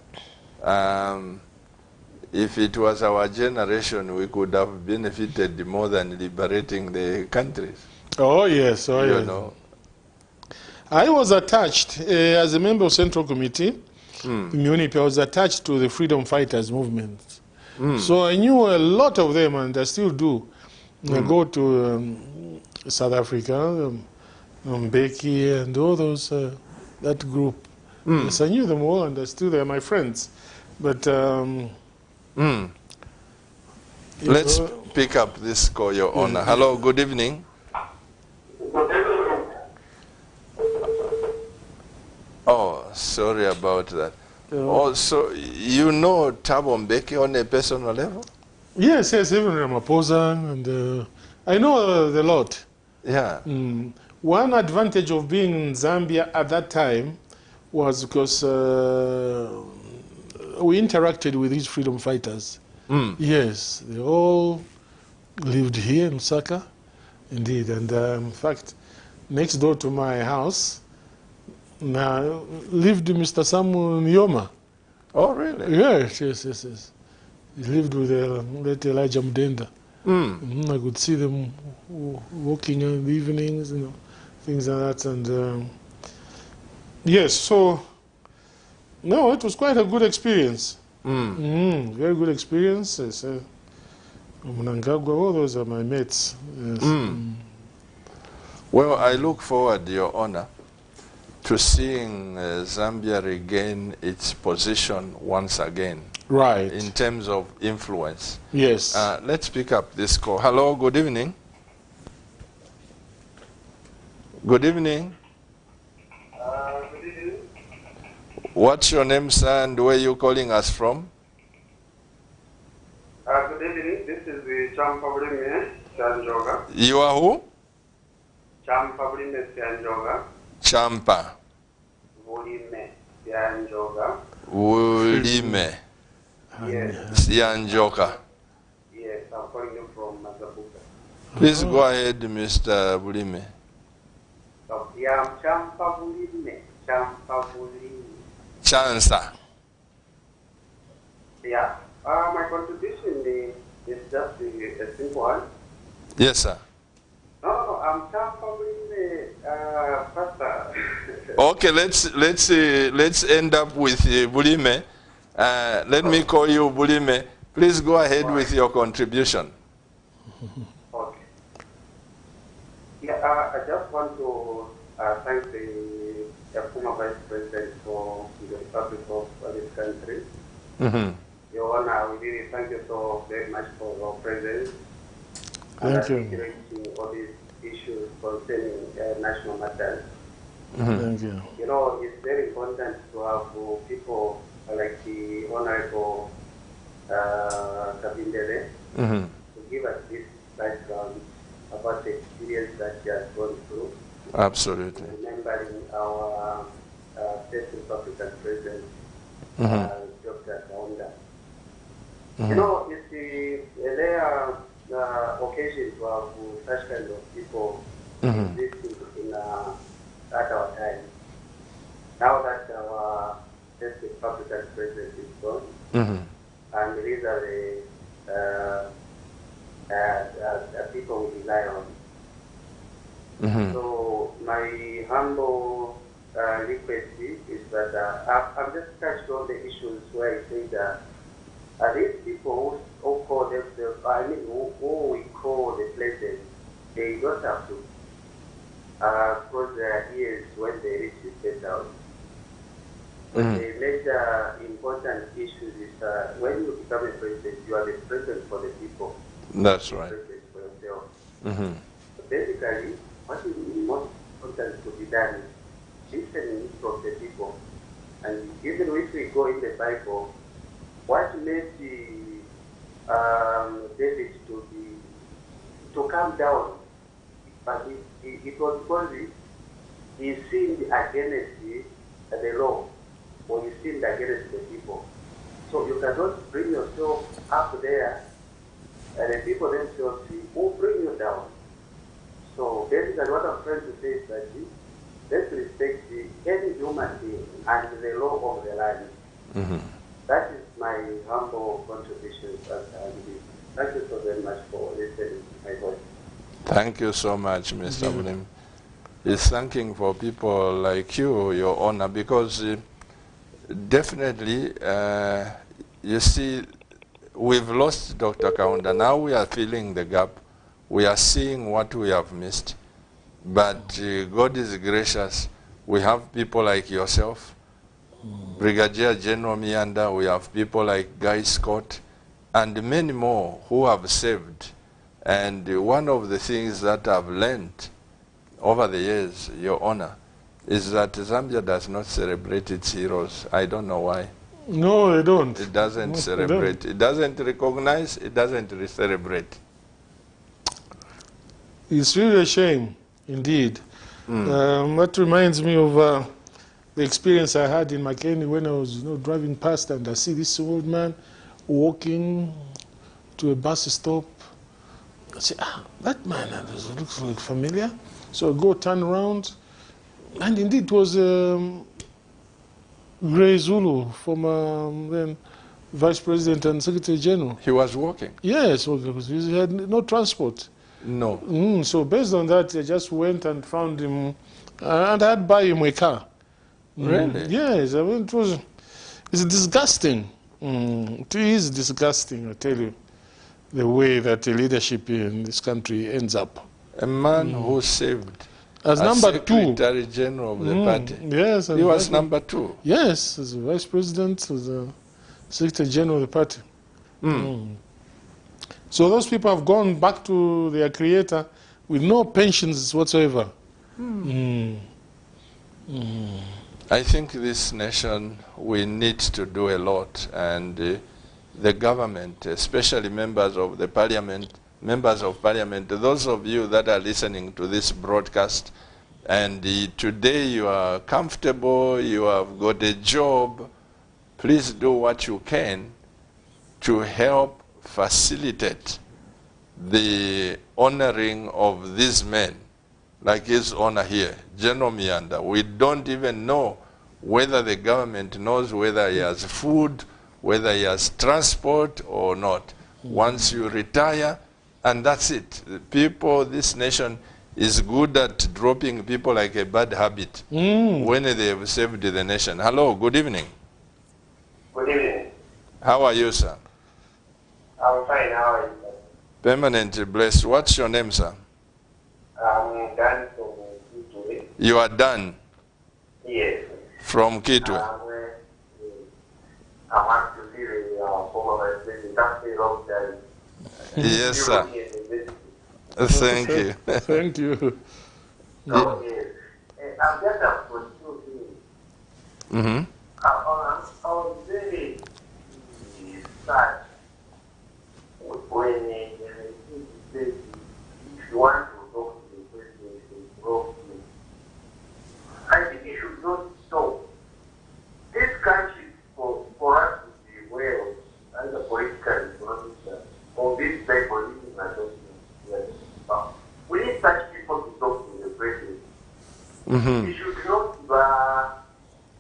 if it was our generation, we could have benefited more than liberating the countries. Oh yes, oh yes. You know. I was attached as a member of Central Committee in UNIP. I was attached to the Freedom Fighters movement. So I knew a lot of them, and I still do. I go to South Africa, Mbeki, and all those, that group. Yes, I knew them all, and they're my friends. But let's pick up this call, Your Honor. Hello, good evening. Oh, sorry about that. Also, you know Thabo Mbeki on a personal level? Yes, even Ramaphosa, and I know a lot. Yeah. One advantage of being in Zambia at that time was because we interacted with these freedom fighters. Yes, they all lived here in Lusaka, indeed. And in fact, next door to my house, now lived Mr. Samuel Nyoma. Oh, really? Yes. He lived with late Elijah Mdenda. I could see them walking in the evenings, you know, things like that. And yes, so no, it was quite a good experience. Very good experience. Mnangagwa, all those are my mates. Yes. Well, I look forward, Your Honor, to seeing Zambia regain its position once again. Right. In terms of influence. Yes. Let's pick up this call. Hello, good evening. Good evening. Good evening. What's your name, sir, and where are you calling us from? Good evening. This is the Champabrime Sianjoga. You are who? Champabrime Sianjoga. Champa. Vulime Sianjoga. Vulime. Yes. Sianjoka. calling you from Mazabuka. Please go ahead, Mr. Bulime. Yeah, Champavulime. Chansa. Yeah. My contribution is just a simple one. Yes, sir. No, I'm Champavulime, Pastor. Okay, let's end up with Bulime. Let me call you Bulime. Please go ahead with your contribution. Okay. Yeah, I just want to thank the former Vice President for the Republic of this country. Mm-hmm. Your Honor, we really thank you so very much for your presence. Thank you. Articulating all these issues concerning national matters. Mm-hmm. Thank you. You know, it's very important to have people like the Honorable Kabindele Mm-hmm. to give us this background about the experience that he has gone through. Absolutely. Remembering our State Republican President, Dr. Kaunda. You know, it's the rare occasion to have such kind of people existing at our time. Now that our State Republican President is gone, and these are the people we rely on. So my humble request is that I've just touched on the issues where I say that these people who call themselves, who we call the president, they don't have to close their ears when they reach the State House. But the major important issues is when you become a president, you are the president for the people. That's right. President for yourself. Mm-hmm. So basically, what is most important to be done is listening from the people. And even if we go in the Bible, what made David to come down? But it was because he sinned against the law, or he sinned against the people. So you cannot bring yourself up there, and the people themselves will bring you down. So basically what I'm trying to say is that let's respect any human being and the law of the land. That is my humble contribution. Thank you so very much for listening to my voice. Thank you so much, Mr. Bulime. He's thanking for people like you, Your Honor, because definitely, you see, we've lost Dr. Kaunda. Now we are filling the gap. We are seeing what we have missed. But God is gracious. We have people like yourself, Brigadier General Mianda. We have people like Guy Scott, and many more who have saved. And one of the things that I've learned over the years, Your Honor, is that Zambia does not celebrate its heroes. I don't know why. No, they don't. It doesn't No, they celebrate. don't. It doesn't recognize. It doesn't celebrate. It's really a shame, indeed. That reminds me of the experience I had in Makeni when I was driving past and I see this old man walking to a bus stop. I say, that man looks like familiar. So I go turn around, and indeed it was Gray Zulu, former then Vice President and Secretary General. He was walking? Yes, because he had no transport. No. So based on that, I just went and found him, and I'd buy him a car. Really? Yes, I mean, it's disgusting. It is disgusting, I tell you, the way that the leadership in this country ends up. A man who saved as number two. Secretary General of the party. Yes. He was number two. Yes, as a Vice President, as a Secretary General of the party. So those people have gone back to their creator with no pensions whatsoever. I think this nation, we need to do a lot, and the government, especially members of the parliament, those of you that are listening to this broadcast, and today you are comfortable, you have got a job, please do what you can to help facilitate the honoring of these men, like his honor here, General Mianda. We don't even know whether the government knows whether he has food, whether he has transport or not. Once you retire, and that's it. The people, this nation is good at dropping people like a bad habit when they have saved the nation. Hello, good evening. Good evening. How are you, sir? I'm fine. How are you? Permanently blessed. What's your name, sir? I'm Dan from Kitwe. You are Dan Yes. from Kitwe. I'm actually former president. That's a long time. Yes, sir. Thank you. Thank you. So, yes. I'm just a producer. Mm-hmm. I was very sad when he said, if you want to talk to the president, you talk to him. I think he should not stop. This country, for us to be well, as a political economic, or this type of living, I don't know. We need such people to talk to the president. Mm-hmm. He should not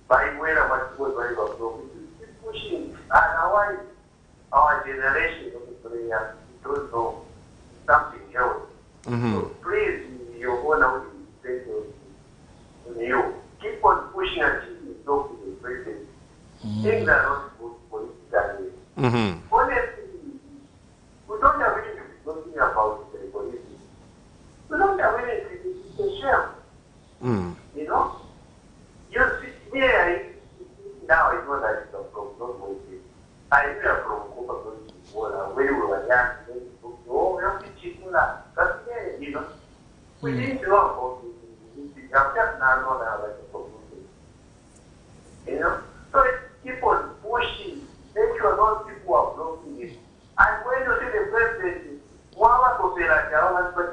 by where much was very well. We should keep pushing. Otherwise, our generation of the players don't know something else. Mm-hmm. So please, your honor, you keep on pushing until you talk to the president. Things are not good politically. Mm-hmm. Honestly, we don't have anything to be talking about the politics. We don't have anything to share. Mm. You know? You see, here, now I know that it's from not working. I knew from Coca-Cola, when we were young, oh, we're teaching that. That's it, you know. We didn't know about it. I'm just now know that like a problem. You know? So keep on pushing. Make sure those people are blocking it. And when you see the president, Wala Kopela, Jawan, but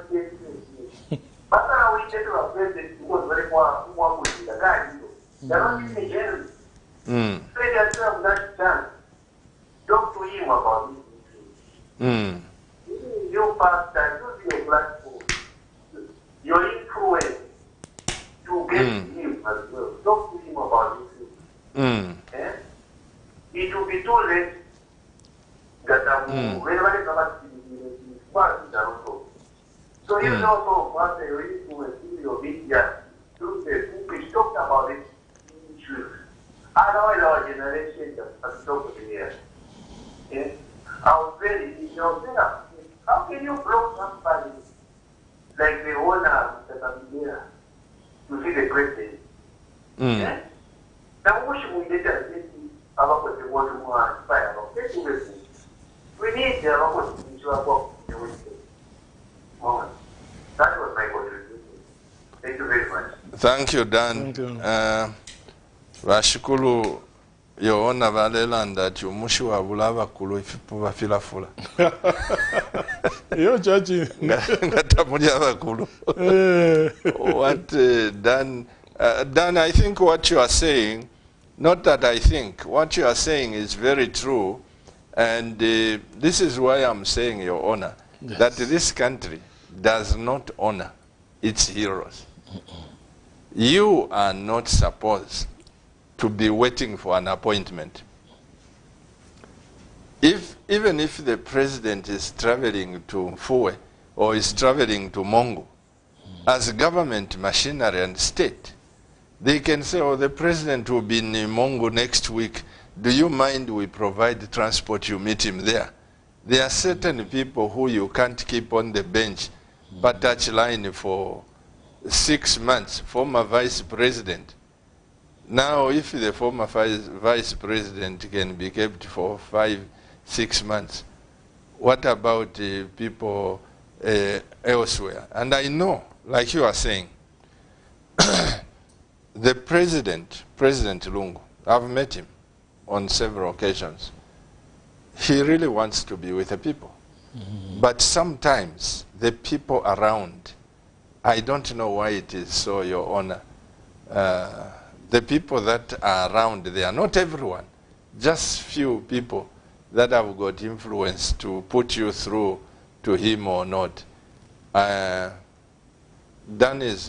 but now we get to a president who was very well with the guy. They're not even genuine. So they have that chance. Talk to him about this issue. Your pastor, use your platform, your influence to get him as well. Talk to him about this issue. It will be too late that whenever it's about to so you know what the influence in your media through the book is talked about it issues. Otherwise our generation has talked here. I was very how can you block somebody like the owner of the Kabila to see the president? Now what should we get at this about what you want to inspire about this? We need the about what you about moment. That was my contribution. Thank you very much. Thank you, Dan. Thank you. Vashukulu yoona valelanda ti umushi wabula abakulu ifipo bafilafula. Yo, Chachi. Ngatamuli abakulu. What Dan, I think what you are saying, not that I think, what you are saying is very true. And this is why I'm saying, Your Honor, that this country does not honor its heroes. You are not supposed to be waiting for an appointment. Even if the president is traveling to Mfue or is traveling to Mongo, as government machinery and state, they can say, oh, the president will be in Mongo next week. Do you mind we provide transport, you meet him there? There are certain people who you can't keep on the bench but touch line for 6 months, former vice president. Now, if the former vice president can be kept for 5-6 months, what about people elsewhere? And I know, like you are saying, the president, President Lungu, I've met him on several occasions. He really wants to be with the people. But sometimes the people around, I don't know why it is so, Your Honor. The people that are around, they are not everyone, just few people that have got influence to put you through to him or not. Danny's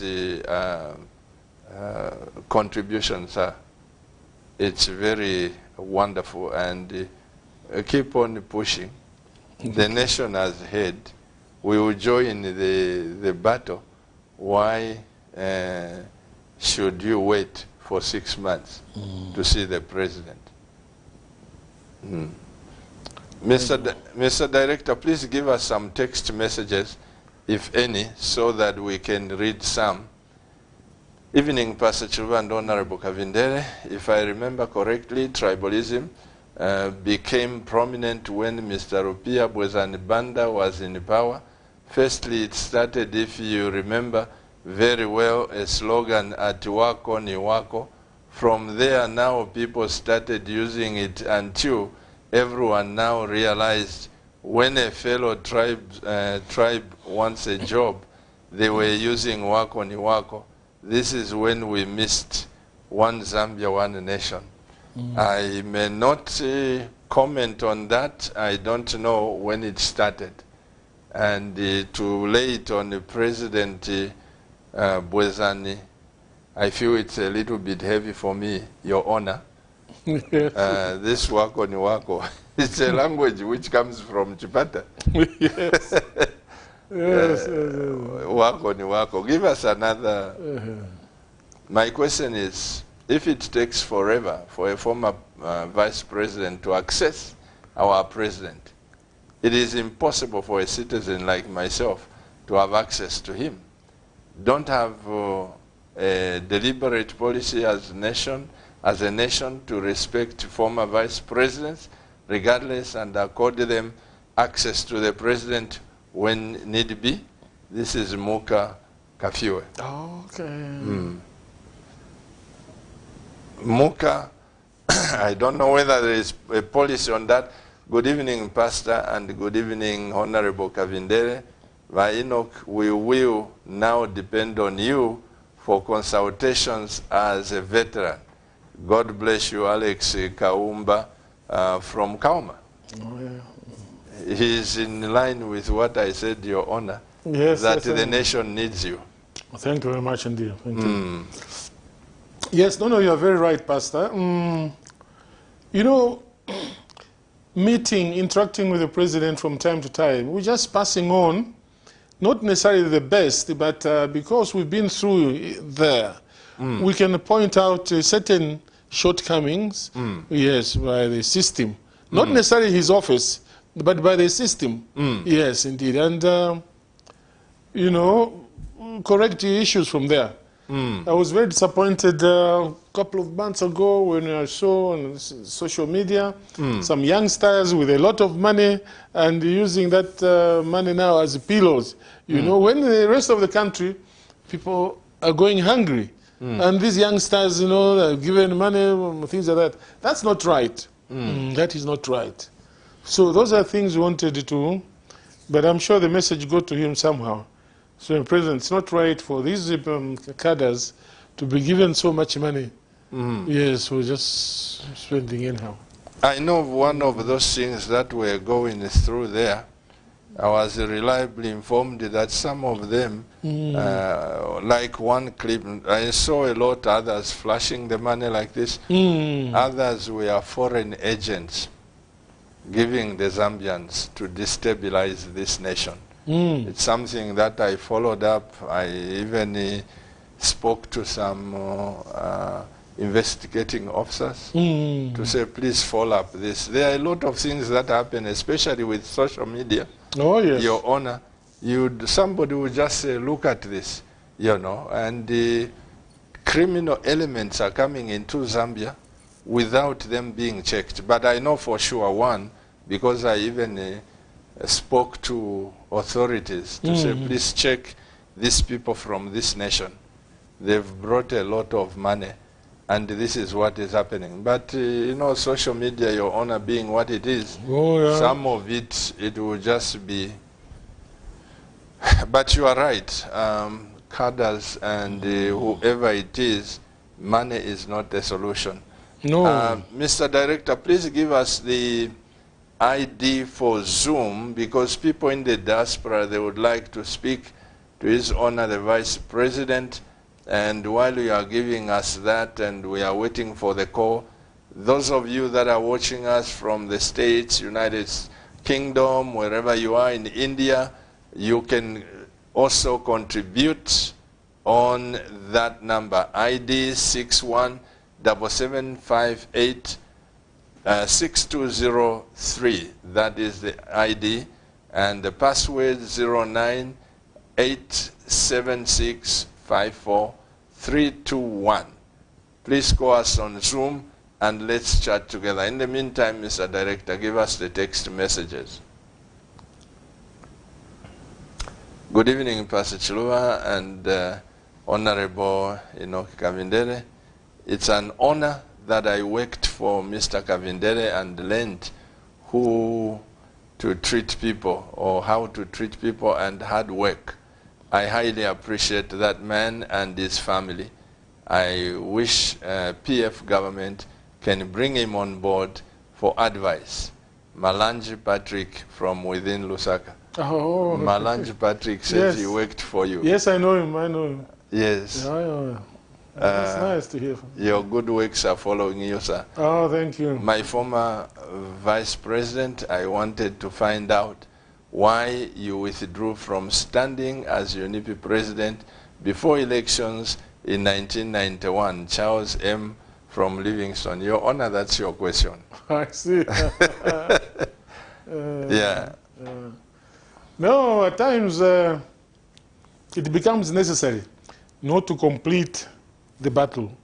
contribution, sir, it's very wonderful, and keep on pushing. The nation has heard. We will join the battle. Why should you wait for 6 months to see the president? Mr. Director, please give us some text messages, if any, so that we can read some. Evening, Pastor Chiluba and Honorable Kavindere. If I remember correctly, tribalism became prominent when Mr. Rupia Bwezani-Banda was in power. Firstly, it started, if you remember very well, a slogan, "Ati wako ni wako." From there, now people started using it until everyone now realized when a fellow tribe wants a job, they were using wako ni wako. This is when we missed one Zambia, one nation. I may not comment on that. I don't know when it started. And to lay it on the President Bwezani, I feel it's a little bit heavy for me, Your Honor. This wako ni wako, it's a language which comes from Chipata. Yes. Yes. Wako ni wako. Give us another. My question is, if it takes forever for a former vice president to access our president, it is impossible for a citizen like myself to have access to him. Don't have a deliberate policy as a nation to respect former vice presidents, regardless, and accord them access to the president when need be. This is Muka Kafiwe. Okay. Muka, I don't know whether there is a policy on that. Good evening, Pastor, and good evening, Honorable Kavindere. Enoch, we will now depend on you for consultations as a veteran. God bless you, Alex Kaumba from Kauma. Oh, yeah. He is in line with what I said, Your Honor, Yes, that yes, the nation needs you. Thank you very much indeed. Thank you. Yes, no, you are very right, Pastor. You know, interacting with the president from time to time, we're just passing on, not necessarily the best, but because we've been through there, we can point out certain shortcomings, yes, by the system. Not necessarily his office, but by the system. Yes, indeed. And, you know, correct the issues from there. I was very disappointed a couple of months ago when I saw on social media some youngsters with a lot of money and using that money now as pillows. You know, when the rest of the country, people are going hungry. And these youngsters, you know, are given money, things like that. That's not right. That is not right. So those are things we wanted to, but I'm sure the message got to him somehow. So, President, it's not right for these cadres to be given so much money. Yes, we're just spending anyhow. I know one of those things that were going through there. I was reliably informed that some of them, like one clip, I saw a lot others flashing the money like this. Others were foreign agents giving the Zambians to destabilize this nation. It's something that I followed up. I even spoke to some investigating officers to say, please follow up this. There are a lot of things that happen, especially with social media. Oh, yes. Your Honor, somebody would just say, look at this, you know, and the criminal elements are coming into Zambia without them being checked. But I know for sure, one, because I even spoke to authorities to say, please check these people from this nation. They've brought a lot of money, and this is what is happening. But, you know, social media, Your Honor, being what it is, some of it will just be... But you are right. Cadres and whoever it is, money is not the solution. No. Mr. Director, please give us the ID for Zoom, because people in the diaspora, they would like to speak to His Honor the Vice President. And while you are giving us that and we are waiting for the call, those of you that are watching us from the States, United Kingdom, wherever you are in India, you can also contribute on that number, ID 6177586203. That is the ID, and the password 0987654 Please call us on Zoom and let's chat together. In the meantime, Mr. Director, give us the text messages. Good evening, Pastor Chiluba and Honorable Enoch Kavindere. It's an honor that I worked for Mr. Kavindere and learned who to treat people or how to treat people and hard work. I highly appreciate that man and his family. I wish PF government can bring him on board for advice. Malanji Patrick from within Lusaka. Oh. Malanji Patrick says he worked for you. Yes, I know him. I know him. Yes. That's nice to hear from you. Your good works are following you, sir. Oh, thank you. My former vice president, I wanted to find out why you withdrew from standing as UNIP president before elections in 1991. Charles M. from Livingston. Your Honor, that's your question. I see. Yeah. No, at times it becomes necessary not to complete the battle.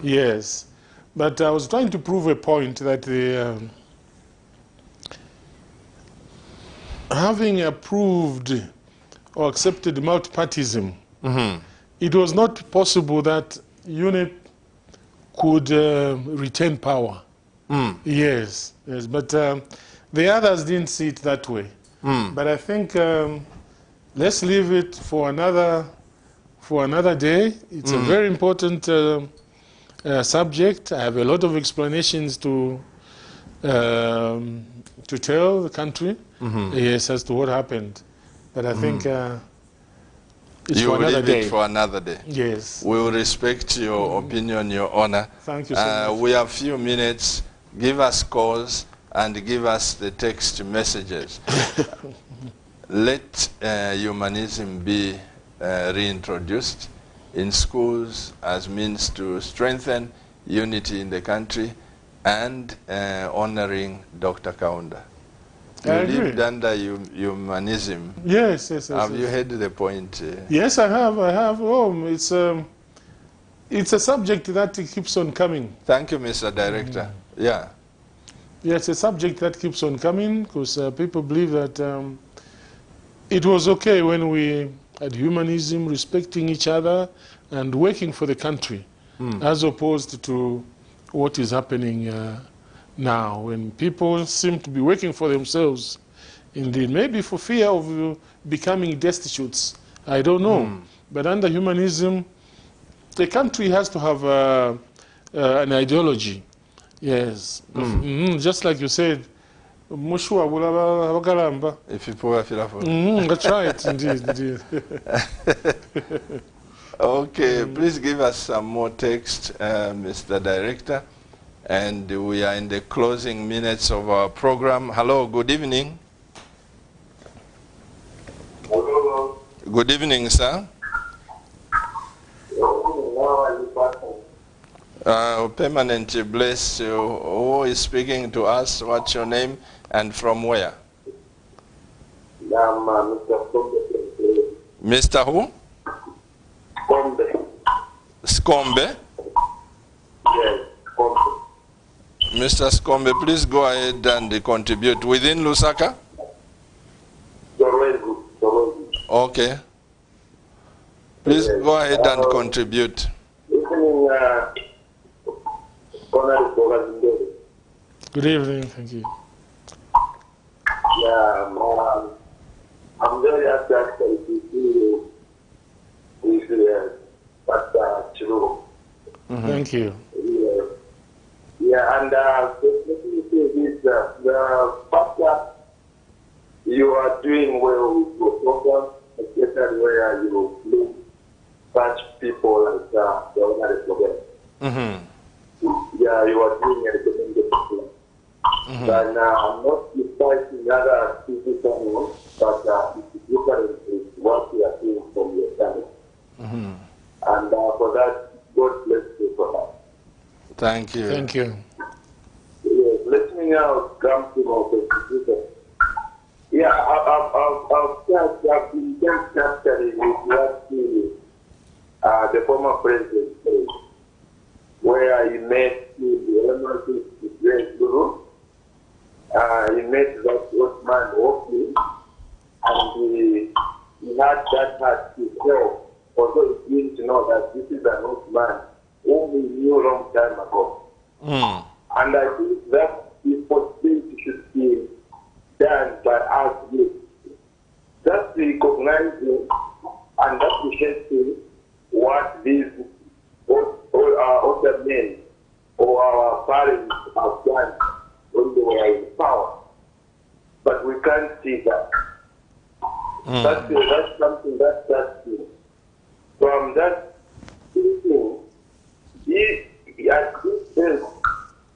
Yes. But I was trying to prove a point that having approved or accepted multipartyism, it was not possible that UNIP could retain power. Yes, yes, but the others didn't see it that way. But I think let's leave it for another day. It's a very important subject. I have a lot of explanations to tell the country, yes, as to what happened. But I think it's you for another leave day. it for another day. Yes. We will respect your opinion, Your Honor. Thank you so much. We have a few minutes. Give us calls and give us the text messages. Let humanism be reintroduced in schools as means to strengthen unity in the country and honoring Dr. Kaunda. You lived under humanism. Yes, yes, yes. Have you heard the point? Yes, I have. I have. Oh, it's a subject that keeps on coming. Thank you, Mr. Director. Yeah. Yeah, it's a subject that keeps on coming because people believe that it was okay when we had humanism, respecting each other and working for the country, as opposed to what is happening now, when people seem to be working for themselves, indeed, maybe for fear of becoming destitutes. I don't know. But under humanism, the country has to have an ideology. Yes. Just like you said, Mushua Wagalamba. If people are fearful. That's right, indeed. Okay, please give us some more text, Mr. Director. And we are in the closing minutes of our program. Hello, good evening. Hello. Good evening, sir. Permanently bless you. Who is speaking to us? What's your name and from where? I'm Mr. Skombe. Mr. who? Skombe. Skombe? Yes, Skombe. Mr. Skombe, please go ahead and contribute. Within Lusaka? Okay. Please go ahead and contribute. Good evening, thank you. Yeah, I'm very happy actually to see you with Pastor Chiluba. Thank you. Yeah, and let me say this, the first you are doing well with your program, especially where you link such people like the owner program. Yeah, you are doing a recommended program. And I'm not criticizing other TV channels, but it's different with what you are doing from your channel. And for that, God bless you for that. Thank you. Thank you. Yes, let me now come to my contribution. Yeah, I've been just capturing with what the former president said, where he met the elements of Great Guru. He met that old man walking, and he had that heart to help, although he didn't know that this is an old man whom he knew a long time ago. And I think that is what should be done by us youth. Just recognizing and appreciating what these older men or our parents have done when they were in power. But we can't see that. That's something that's from that thinking, at this point,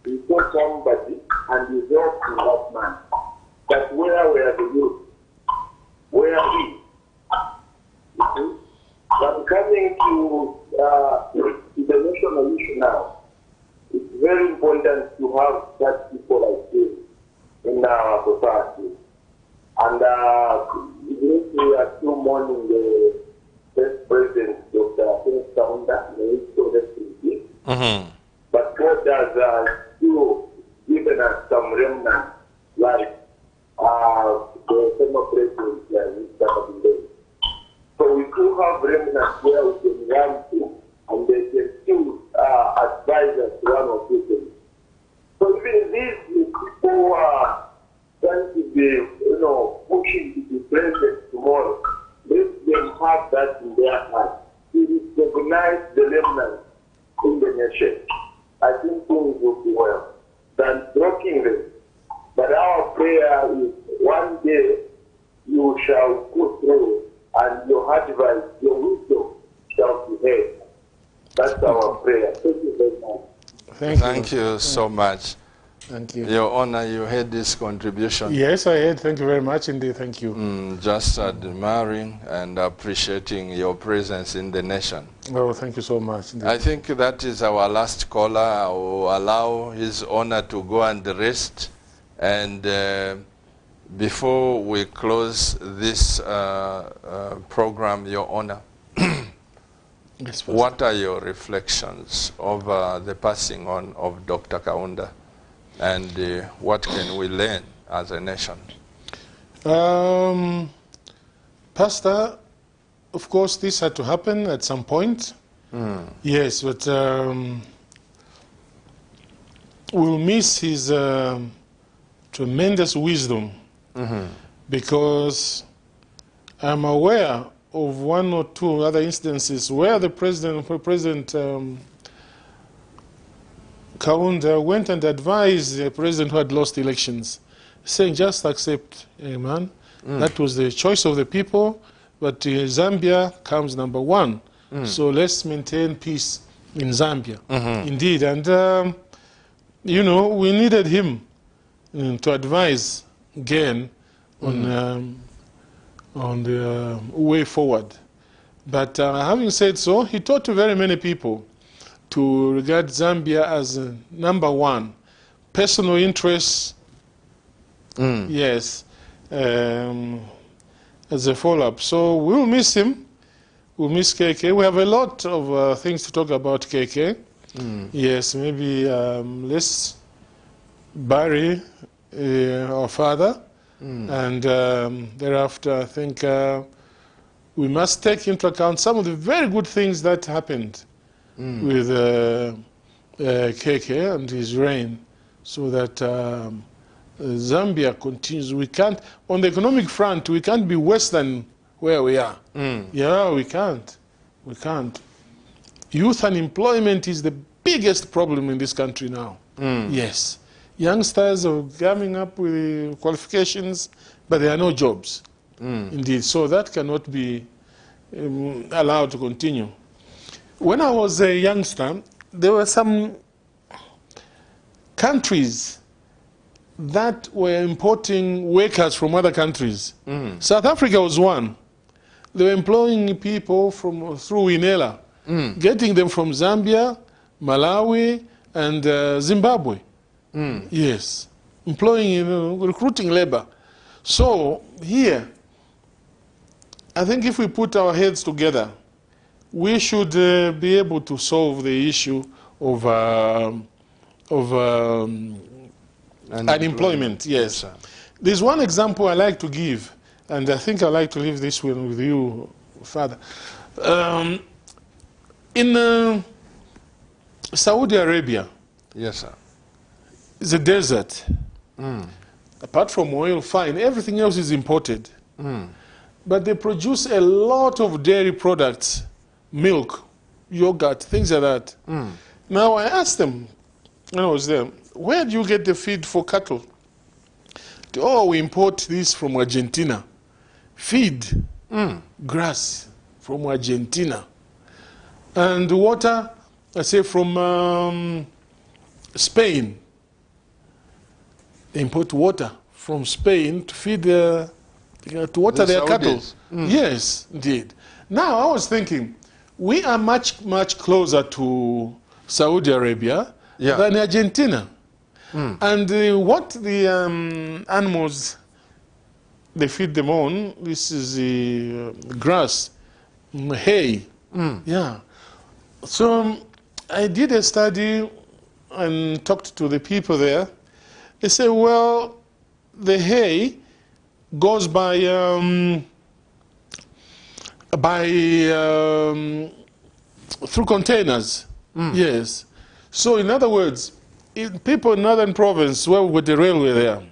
he saw somebody and he helped that man. But where were the youth? Where are we? But coming to the national issue now, it's very important to have such people like this in our society. And we are still mourning the first president, Dr. Kaunda, but God has still given us some remnants, like the former president, Mr. Kabinde. So we still have remnants where we can run to, and they can still advise us one or two things. So even these people who are trying to be, pushing to be president tomorrow, let them have that in their heart. To recognize the remnants in the nation. I think things will be well than blocking them. But our prayer is one day you shall go through and your advice, your wisdom shall be heard. That's our prayer. Thank you very much. Thank you so much. Thank you. Your Honor, you heard this contribution. Yes, I heard. Thank you very much indeed. Thank you. Just admiring and appreciating your presence in the nation. Oh, thank you so much. Indeed. I think that is our last caller. I will allow His Honor to go and rest. And before we close this program, Your Honor, Yes, what are your reflections over the passing on of Dr. Kaunda? And what can we learn as a nation? Pastor, of course, this had to happen at some point. Yes, but we'll miss his tremendous wisdom because I'm aware of one or two other instances where the President Kaunda went and advised the president who had lost elections, saying, just accept, man. That was the choice of the people, but Zambia comes number one. So let's maintain peace in Zambia. Indeed, and we needed him to advise again on the way forward. But having said so, he taught to very many people to regard Zambia as number one. Personal interests, yes, as a follow-up. So we'll miss him. We'll miss KK. We have a lot of things to talk about KK. Yes, maybe let's bury our father. And thereafter, I think we must take into account some of the very good things that happened with KK and his reign, so that Zambia continues. We can't, on the economic front, we can't be worse than where we are. Yeah, we can't. We can't. Youth unemployment is the biggest problem in this country now. Yes. Youngsters are coming up with qualifications but there are no jobs. Indeed, so that cannot be allowed to continue. When I was a youngster, there were some countries that were importing workers from other countries. South Africa was one. They were employing people through Inela, getting them from Zambia, Malawi, and Zimbabwe. Yes, employing, recruiting labor. So here, I think if we put our heads together, we should be able to solve the issue of unemployment. Yes. There's one example I like to give, and I think I'd like to leave this one with you, Father. In Saudi Arabia, yes, sir, it's a desert. Apart from oil, fine, everything else is imported. But they produce a lot of dairy products, milk, yogurt, things like that. Now I asked them, when I was there, where do you get the feed for cattle? Oh, we import this from Argentina. Feed, grass from Argentina. And water, I say from Spain. They import water from Spain to feed to water their cattle. Yes, indeed. Now I was thinking, we are much, much closer to Saudi Arabia than Argentina. And what the animals, they feed them on, this is the grass, hay. Yeah. So I did a study and talked to the people there. They say, well, the hay goes by through containers. Yes. So in other words, people in Northern Province, where with the railway there,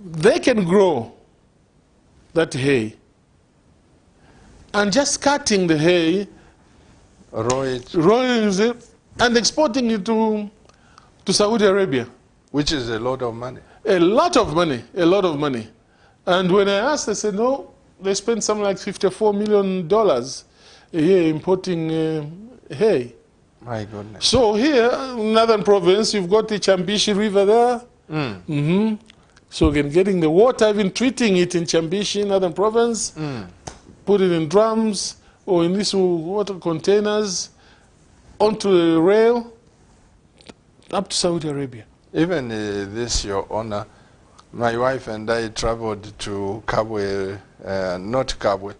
they can grow that hay, and just cutting the hay, rolling it, and exporting it to Saudi Arabia. Which is a lot of money. A lot of money, a lot of money. And when I asked, they said, no, they spend something like $54 million a year importing hay. My goodness. So here, in Northern Province, you've got the Chambishi River there. So getting the water, even treating it in Chambishi, Northern Province, put it in drums or in these water containers, onto the rail, up to Saudi Arabia. Even this, Your Honor, my wife and I traveled to Kabwe, not Kabwe,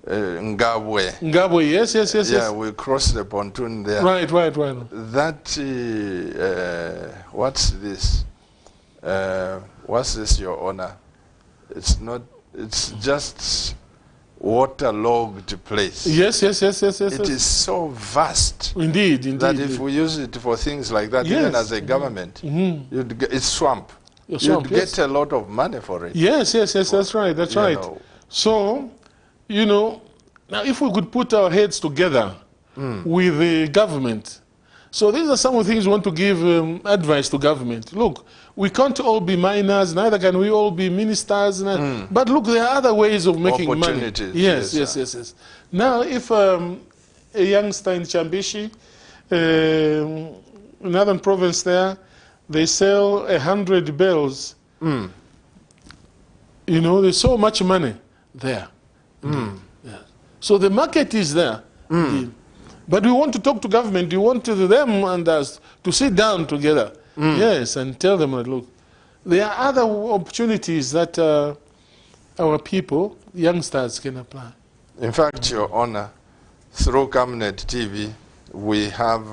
Ngabwe. Ngabwe, yes. Yeah, we crossed the pontoon there. Right. That, what's this? What's this, Your Honor? It's not, it's just waterlogged place. Yes. It is so vast. Indeed. That if we use it for things like that, even as a government, you'd get, it's swamp. You'd get a lot of money for it. Yes, that's right. Know. So, now if we could put our heads together with the government. So these are some of the things we want to give advice to government. Look, we can't all be miners, neither can we all be ministers. But look, there are other ways of making money. Yes. Now, if a youngster in Chambishi, Northern Province there, they sell 100 bells. There's so much money there. So the market is there. But we want to talk to government. We want them and us to sit down together. Yes, and tell them, look, there are other opportunities that our people, youngsters, can apply. In fact, Your Honor, through Camnet TV, we have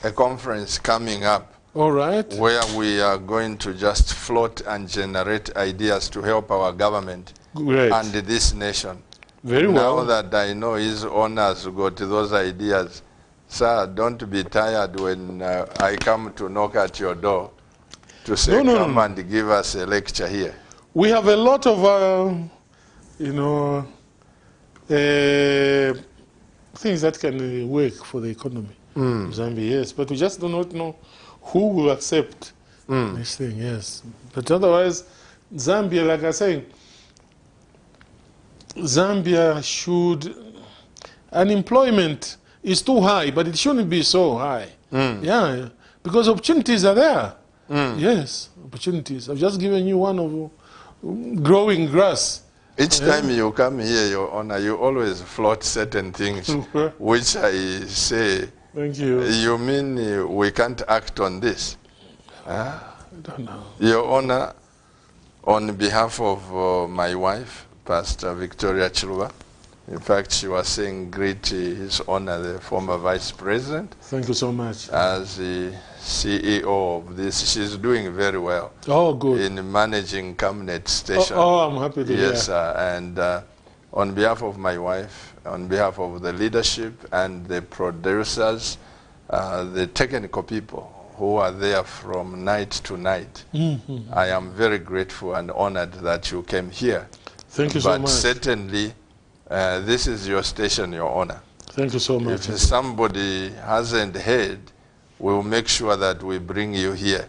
a conference coming up. All right. Where we are going to just float and generate ideas to help our government and this nation. Very well. Now that I know His Honor's got those ideas, sir, don't be tired when I come to knock at your door to say, come and give us a lecture here. We have a lot of, things that can work for the economy of Zambia, yes. But we just do not know who will accept this thing, yes. But otherwise, Zambia, like I say, Zambia should, unemployment is too high, but it shouldn't be so high. Yeah, because opportunities are there. Yes, opportunities. I've just given you one of growing grass. Each time you come here, Your Honor, you always float certain things, which I say, thank you. You mean we can't act on this? I don't know. Your Honor, on behalf of my wife, Pastor Victoria Chiluba, in fact, she was saying greet His Honor, the former Vice President. Thank you so much. As the CEO of this, she's doing very well. Oh, good. In managing Camnet Station. Oh, I'm happy to hear. Yes, sir. And on behalf of my wife, on behalf of the leadership and the producers, the technical people who are there from night to night, I am very grateful and honored that you came here. Thank you so much. But certainly, this is your station, Your Honor. Thank you so much. If somebody hasn't heard, we'll make sure that we bring you here.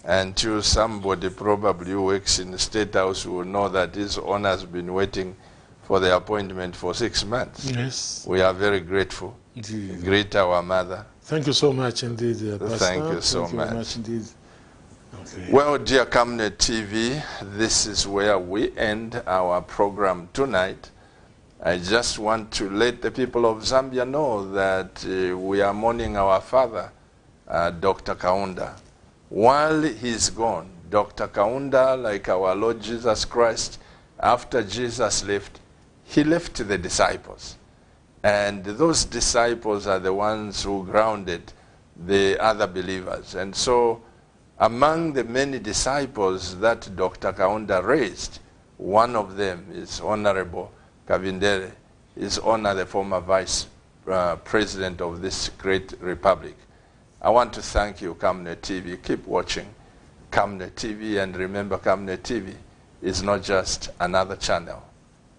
Until somebody probably who works in the State House will know that His Honor has been waiting for the appointment for 6 months. Yes. We are very grateful. Indeed. Greet our mother. Thank you so much indeed, Pastor. Thank you so Thank you much. very much indeed. Okay. Well, dear Camnet TV, this is where we end our program tonight. I just want to let the people of Zambia know that we are mourning our father, Dr. Kaunda. While he's gone, Dr. Kaunda, like our Lord Jesus Christ, after Jesus left, he left the disciples. And those disciples are the ones who grounded the other believers. And so among the many disciples that Dr. Kaunda raised, one of them is Honorable Kavindere, His Honor, the former Vice President of this great republic. I want to thank you, Camnet TV. Keep watching Camnet TV, and remember, Camnet TV is not just another channel.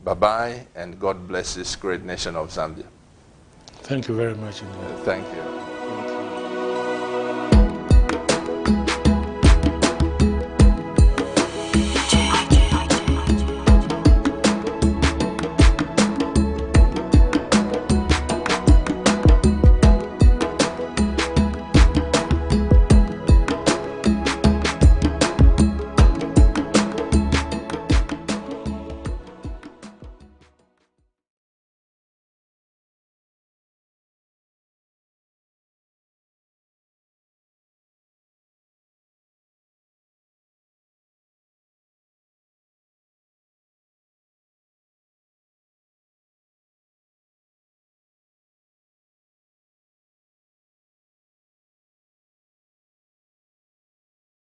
Bye-bye, and God bless this great nation of Zambia. Thank you very much. Thank you.